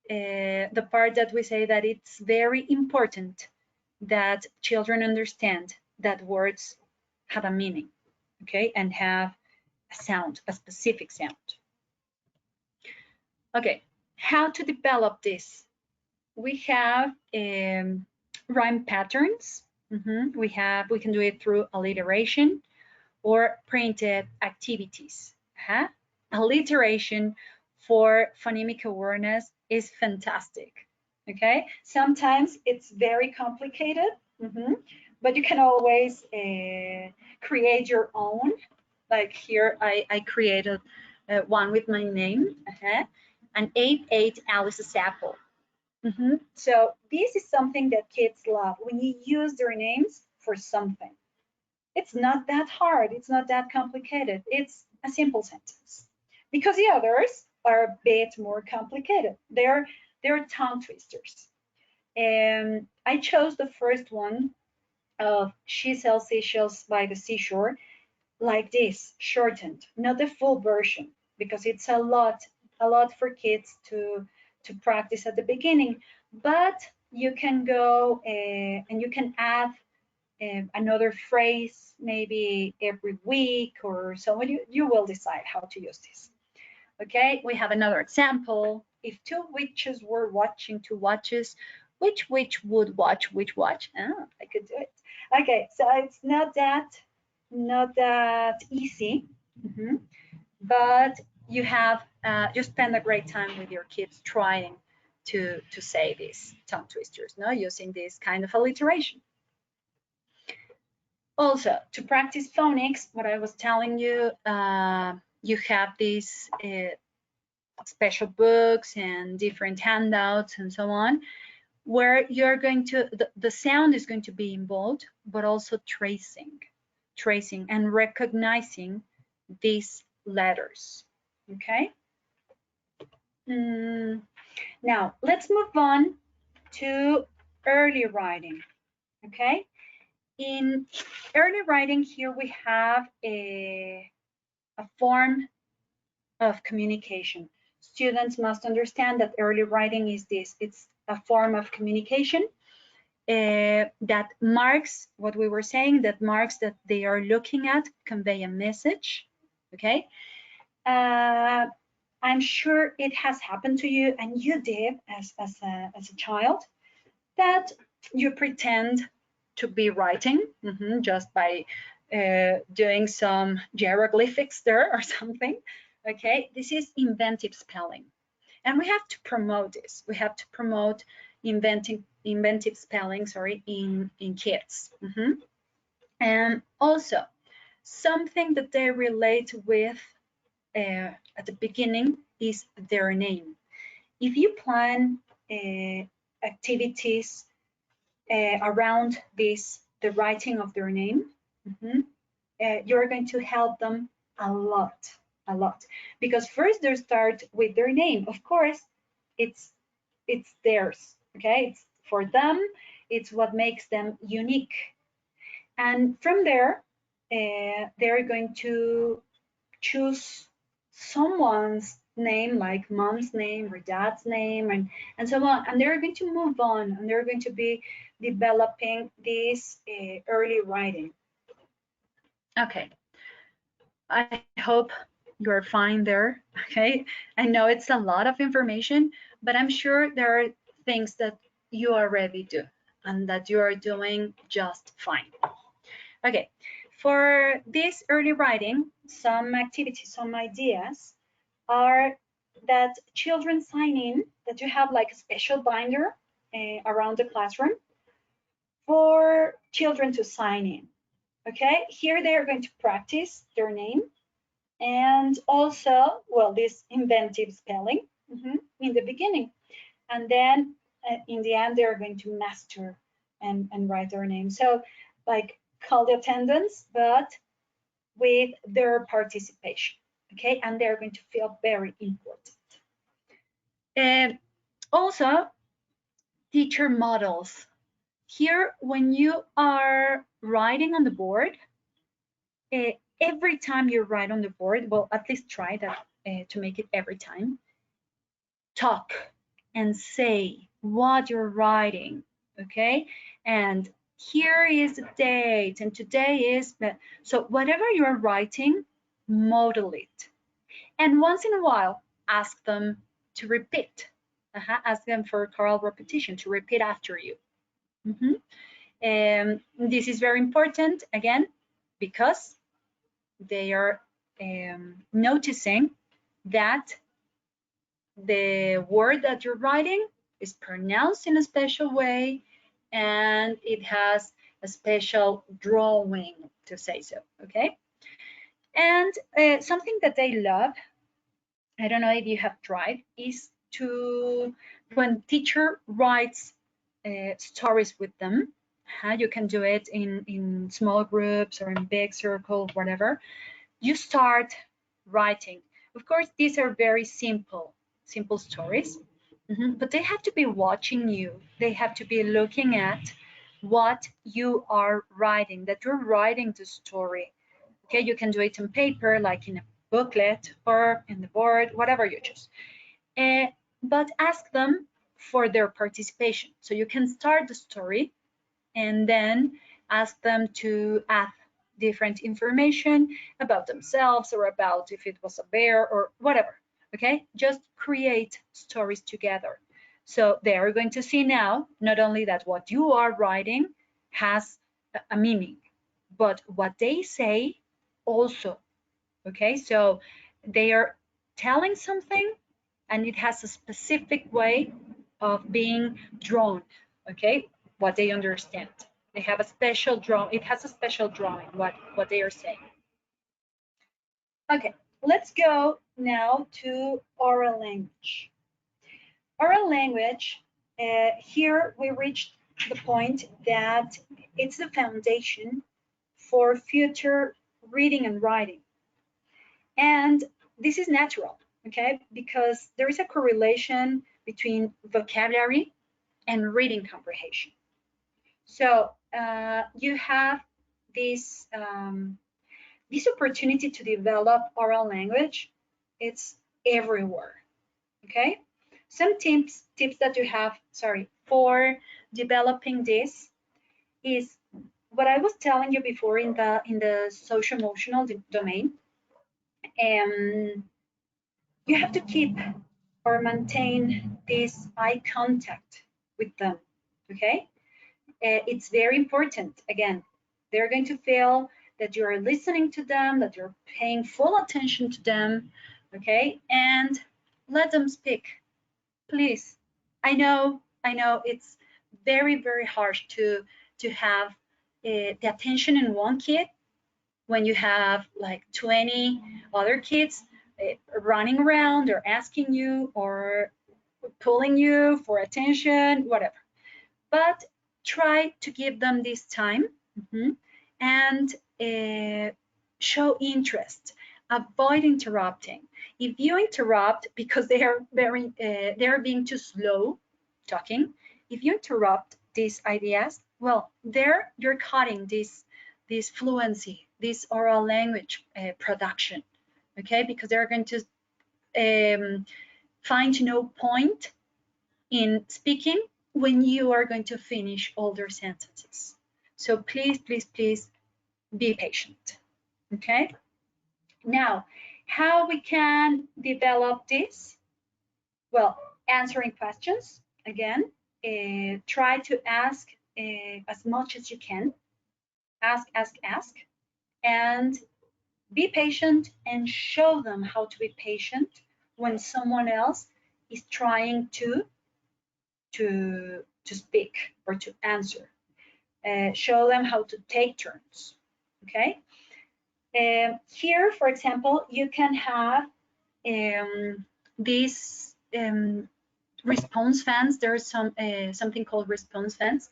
the part that we say that it's very important that children understand that words have a meaning, okay, and have a sound, a specific sound. Okay, how to develop this? We have rhyme patterns. We can do it through alliteration or printed activities. Alliteration for phonemic awareness is fantastic. Okay, sometimes it's very complicated, but you can always create your own. Like here, I created one with my name, an 8 Alice's apple. So this is something that kids love when you use their names for something. It's not that hard. It's not that complicated. It's a simple sentence. Because the others are a bit more complicated. They're tongue twisters. And I chose the first one of She Sells Seashells by the Seashore like this, shortened, not the full version, because it's a lot for kids to practice at the beginning. But you can go and you can add another phrase maybe every week or so. You will decide how to use this. Okay, we have another example. If two witches were watching two watches, which witch would watch which watch? Oh, I could do it. Okay, so it's not that easy, but you spend a great time with your kids trying to say these tongue twisters, no, using this kind of alliteration. Also, to practice phonics, what I was telling you, you have these special books and different handouts and so on, where you're going to, the sound is going to be involved, but also tracing and recognizing these letters, okay? Now, let's move on to early writing, okay? In early writing here, we have a form of communication. Students must understand that early writing is this. It's a form of communication that marks what we were saying, that marks that they are looking at, convey a message, okay? I'm sure it has happened to you, and you did as a child, that you pretend to be writing just by doing some hieroglyphics there or something. Okay, this is inventive spelling, and we have to promote this. We have to promote inventive spelling, sorry, in kids. And also something that they relate with at the beginning is their name. If you plan activities around this, the writing of their name, you're going to help them a lot, because first they start with their name. Of course, it's theirs, okay? It's for them. It's what makes them unique, and from there, they're going to choose someone's name, like mom's name or dad's name, and so on, and they're going to move on, and they're going to be developing this early writing. Okay, I hope you're fine there. Okay, I know it's a lot of information, but I'm sure there are things that you already do and that you are doing just fine. Okay, for this early writing, some activities, some ideas are that children sign in, that you have like a special binder around the classroom for children to sign in. Okay, here they are going to practice their name and also, well, this inventive spelling in the beginning. And then in the end, they're going to master and write their name. So, like, call the attendance, but with their participation. Okay, and they're going to feel very important. And also, teacher models. Here, when you are writing on the board, every time you write on the board, well, at least try that to make it every time, talk and say what you're writing, okay? And here is the date, and today is, so whatever you're writing, model it. And once in a while, ask them to repeat. Ask them for choral repetition to repeat after you. And this is very important, again, because they are noticing that the word that you're writing is pronounced in a special way and it has a special drawing to say so, okay? And something that they love, I don't know if you have tried, is to, when teacher writes stories with them, you can do it in small groups or in big circles, whatever, you start writing. Of course, these are very simple stories, but they have to be watching you. They have to be looking at what you are writing, that you're writing the story. Okay, you can do it on paper, like in a booklet or in the board, whatever you choose. Uh, but ask them for their participation. So you can start the story and then ask them to add different information about themselves or about if it was a bear or whatever. Okay, just create stories together. So they are going to see now not only that what you are writing has a meaning, but what they say also. Okay, so they are telling something and it has a specific way of being drawn. Okay, what they understand. They have a special draw. It has a special drawing. What they are saying. Okay, let's go now to oral language. Oral language. Here we reached the point that it's the foundation for future reading and writing. And this is natural, okay, because there is a correlation between vocabulary and reading comprehension. So you have this this opportunity to develop oral language. It's everywhere. Okay. Some tips that you have, sorry, for developing this is what I was telling you before in the socio-emotional domain. You have to keep or maintain this eye contact with them. Okay. It's very important. Again, they're going to feel that you're listening to them, that you're paying full attention to them, okay? And let them speak, please. I know it's very, very harsh to have the attention in one kid when you have like 20 other kids running around or asking you or pulling you for attention, whatever. But try to give them this time and show interest. Avoid interrupting. If you interrupt because they are being too slow talking, if you interrupt these ideas, well, there you're cutting this fluency, this oral language production, okay? Because they're going to find no point in speaking when you are going to finish all their sentences. So please, please, please be patient, okay? Now, how we can develop this? Well, answering questions, again, try to ask as much as you can. Ask, and be patient and show them how to be patient when someone else is trying to speak or to answer. Show them how to take turns, okay? Here, for example, you can have these response fans. There's something called response fans,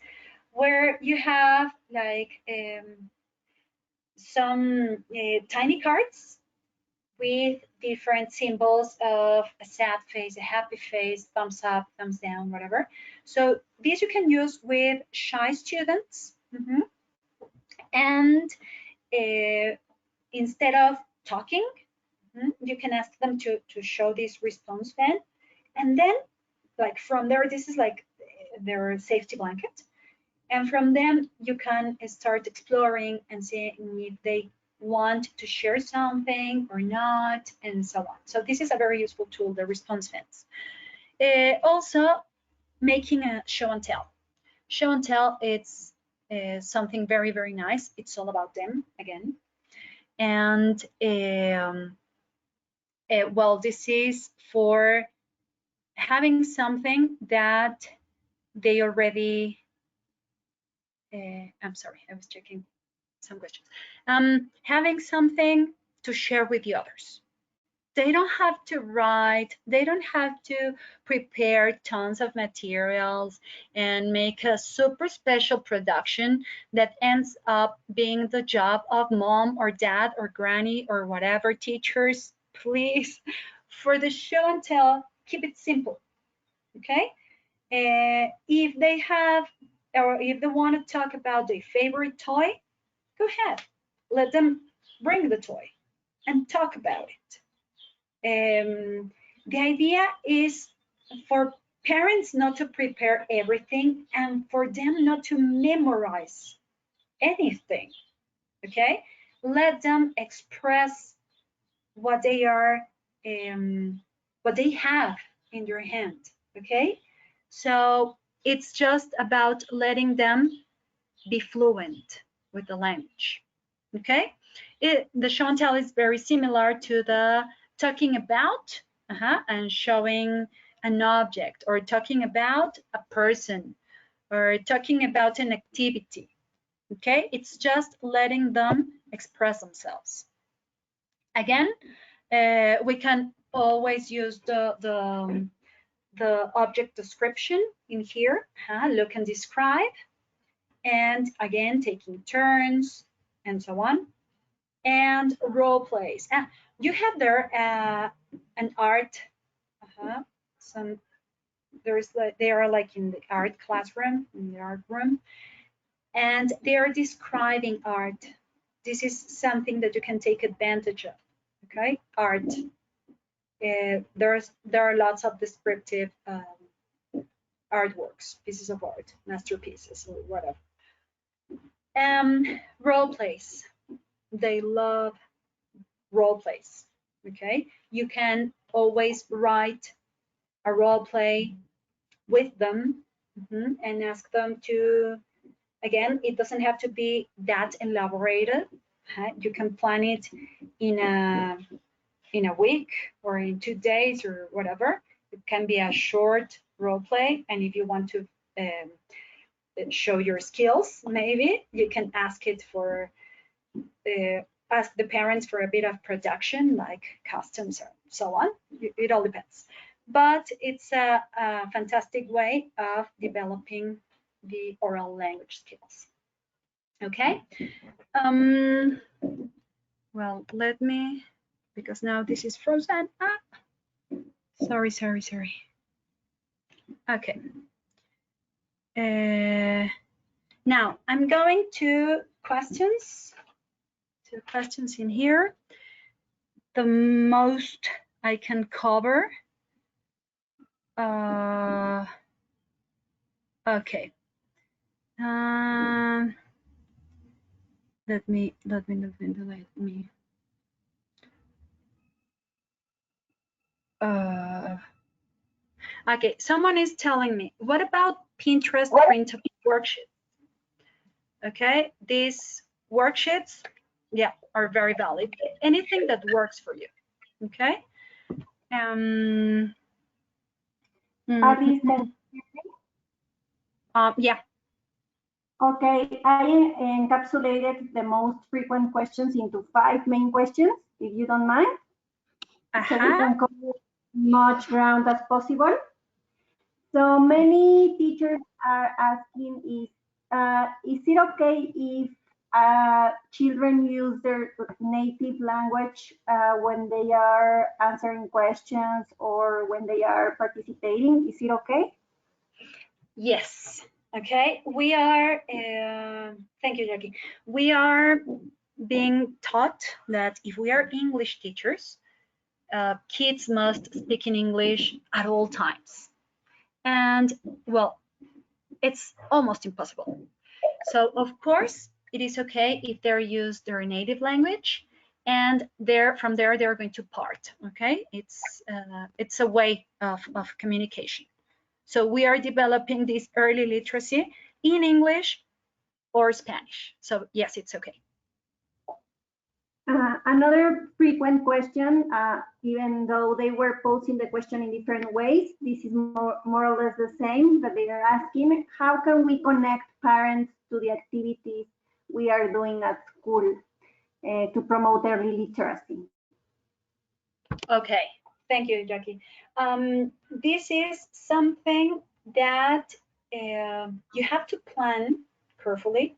where you have like some tiny cards with different symbols of a sad face, a happy face, thumbs up, thumbs down, whatever. So these you can use with shy students. And instead of talking, you can ask them to show this response fan. And then, like from there, this is like their safety blanket. And from them, you can start exploring and seeing if they want to share something or not, and so on. So this is a very useful tool, the response fence. Also, making a show and tell. Show and tell, it's something very, very nice. It's all about them, again. And well, this is for having something that they already, I'm sorry, I was checking some questions. Having something to share with the others. They don't have to write, they don't have to prepare tons of materials and make a super special production that ends up being the job of mom or dad or granny or whatever teachers. Please, for the show and tell, keep it simple, okay? If they have, or if they want to talk about their favorite toy, go ahead, let them bring the toy and talk about it. The idea is for parents not to prepare everything and for them not to memorize anything, okay? Let them express what they are, what they have in their hand, okay? So it's just about letting them be fluent with the language, okay? The show and tell is very similar to the talking about and showing an object, or talking about a person, or talking about an activity, okay? It's just letting them express themselves. Again, we can always use the object description in here, look and describe, and again, taking turns and so on, and role plays. You have there an art, some, there's like, they are like in the art classroom, in the art room, and they are describing art. This is something that you can take advantage of, okay? Art. There are lots of descriptive artworks, pieces of art, masterpieces, or whatever. Role plays. They love role plays, okay? You can always write a role play with them and ask them to, again, it doesn't have to be that elaborated. You can plan it in a week or in 2 days or whatever. It can be a short role play, and if you want to show your skills, maybe you can ask it for ask the parents for a bit of production, like costumes or so on. It all depends. But it's a fantastic way of developing the oral language skills. Okay. Well, let me, because now this is frozen. Sorry. Okay. Now I'm going to questions. To questions in here. The most I can cover. Okay. Let me. Okay, someone is telling me, what about Pinterest printable worksheets? Okay, these worksheets, yeah, are very valid. Anything that works for you. Okay. Um, Alice, yeah. Okay, I encapsulated the most frequent questions into 5 main questions, if you don't mind. So we can cover much ground as possible. So many teachers are asking is it okay if children use their native language when they are answering questions or when they are participating? Is it okay? Yes. Okay. We are, thank you, Jackie. We are being taught that if we are English teachers, kids must speak in English at all times. And well, it's almost impossible. So of course, it is okay if they use their native language, and from there they're going to part. Okay, it's a way of communication. So we are developing this early literacy in English or Spanish. So yes, it's okay. Another frequent question, even though they were posing the question in different ways, this is more or less the same, that they are asking, how can we connect parents to the activities we are doing at school to promote early literacy? Okay, thank you, Jackie. This is something that you have to plan carefully,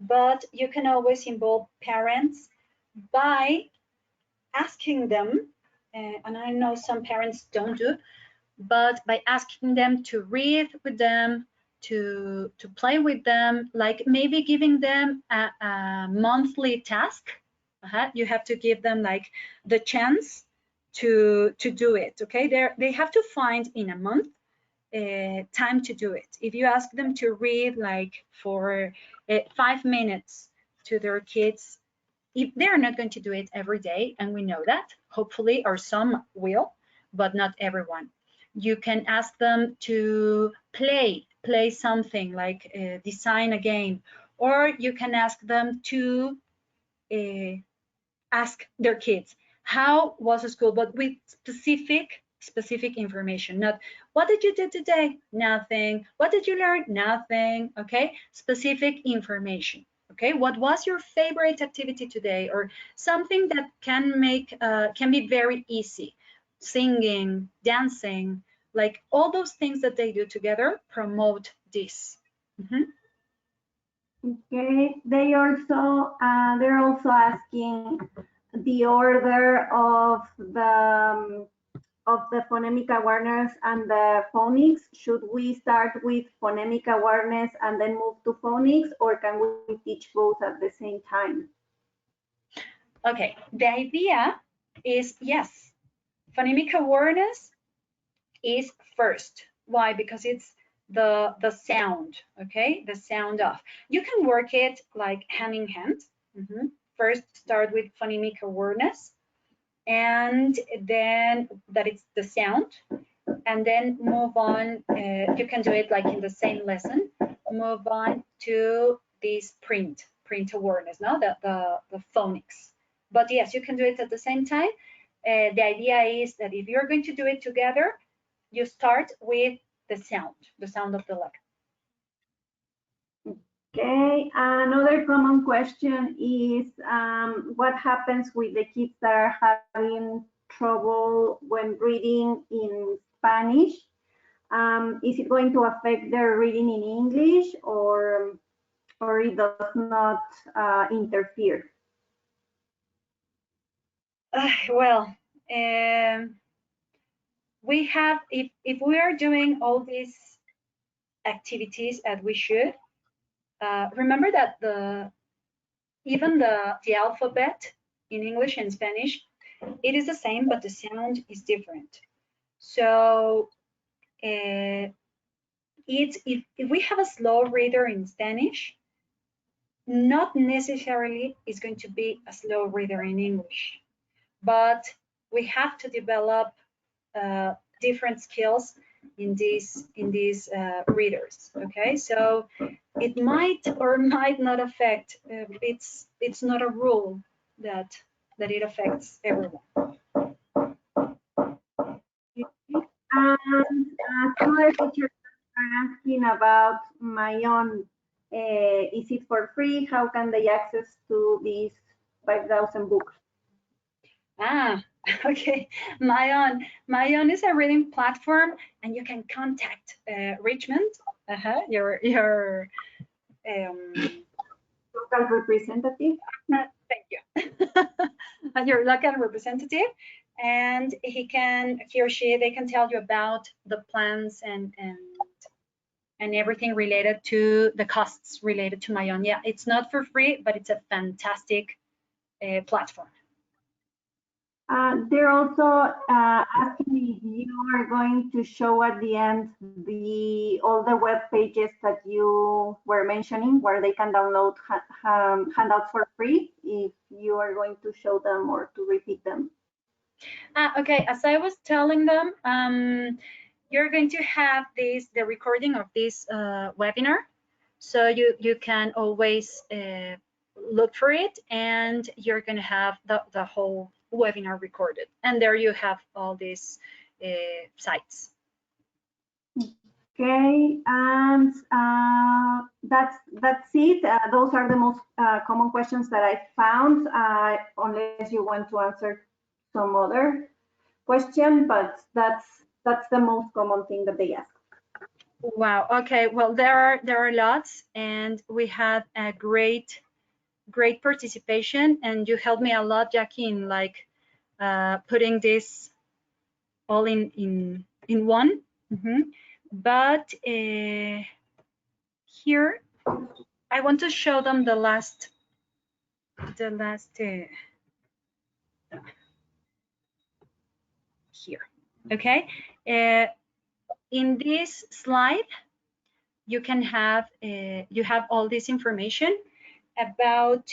but you can always involve parents by asking them, and I know some parents don't do, but by asking them to read with them, to play with them, like maybe giving them a monthly task. You have to give them like the chance to do it. Okay, they have to find in a month time to do it. If you ask them to read like for 5 minutes to their kids, if they're not going to do it every day, and we know that, hopefully, or some will, but not everyone. You can ask them to play something like design a game, or you can ask them to uh, ask their kids how was school, but with specific information, not what did you do today, nothing, what did you learn, nothing. Okay, specific information. Okay, what was your favorite activity today, or something that can be very easy, singing, dancing, like all those things that they do together promote this. Okay, they're also asking the order of the phonemic awareness and the phonics. Should we start with phonemic awareness and then move to phonics, or can we teach both at the same time? Okay, the idea is yes, phonemic awareness is first. Why? Because it's the sound. Okay, the sound of. You can work it like hand in hand. First start with phonemic awareness, and then that it's the sound, and then move on. You can do it like in the same lesson. Move on to this print awareness, no, the phonics. But yes, you can do it at the same time. The idea is that if you're going to do it together, you start with the sound of the letter. Okay, another common question is what happens with the kids that are having trouble when reading in Spanish? Is it going to affect their reading in English, or it does not interfere? Well, we have, if we are doing all these activities as we should, remember that even the alphabet in English and Spanish, it is the same, but the sound is different. So if we have a slow reader in Spanish, not necessarily is going to be a slow reader in English, but we have to develop different skills in these readers. Okay, so it might or might not affect. It's not a rule that it affects everyone. And two other teachers are asking about my own. Is it for free? How can they access to these 5,000 books? Ah, okay. My own is a reading platform, and you can contact Richmond, your Local representative. thank you, your local representative, and he or she, they can tell you about the plans and everything related to the costs related to my own. Yeah, it's not for free, but it's a fantastic platform. They're also asking if you are going to show at the end all the web pages that you were mentioning, where they can download handouts for free, if you are going to show them or to repeat them. Okay, as I was telling them, you're going to have the recording of this webinar, so you can always look for it, and you're going to have the whole webinar recorded, and there you have all these sites. Okay, and that's it. Those are the most common questions that I found, unless you want to answer some other question, but that's the most common thing that they ask. Wow. Okay. Well, there are lots, and we had a great participation, and you helped me a lot, Jackie, in like putting this all in one. But here I want to show them the last here. Okay, in this slide you can have you have all this information about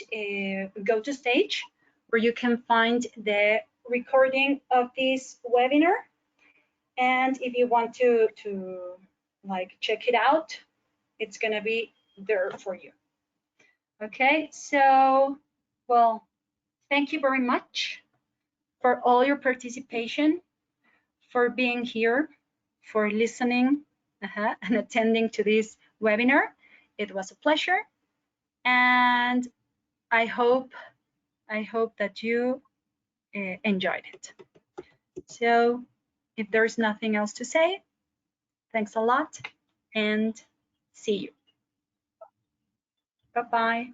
Go to Stage, where you can find the recording of this webinar, and if you want to like check it out, it's gonna be there for you. Okay, so well, thank you very much for all your participation, for being here, for listening and attending to this webinar. It was a pleasure, and I hope that you enjoyed it. So if there's nothing else to say, thanks a lot, and see you. Bye-bye.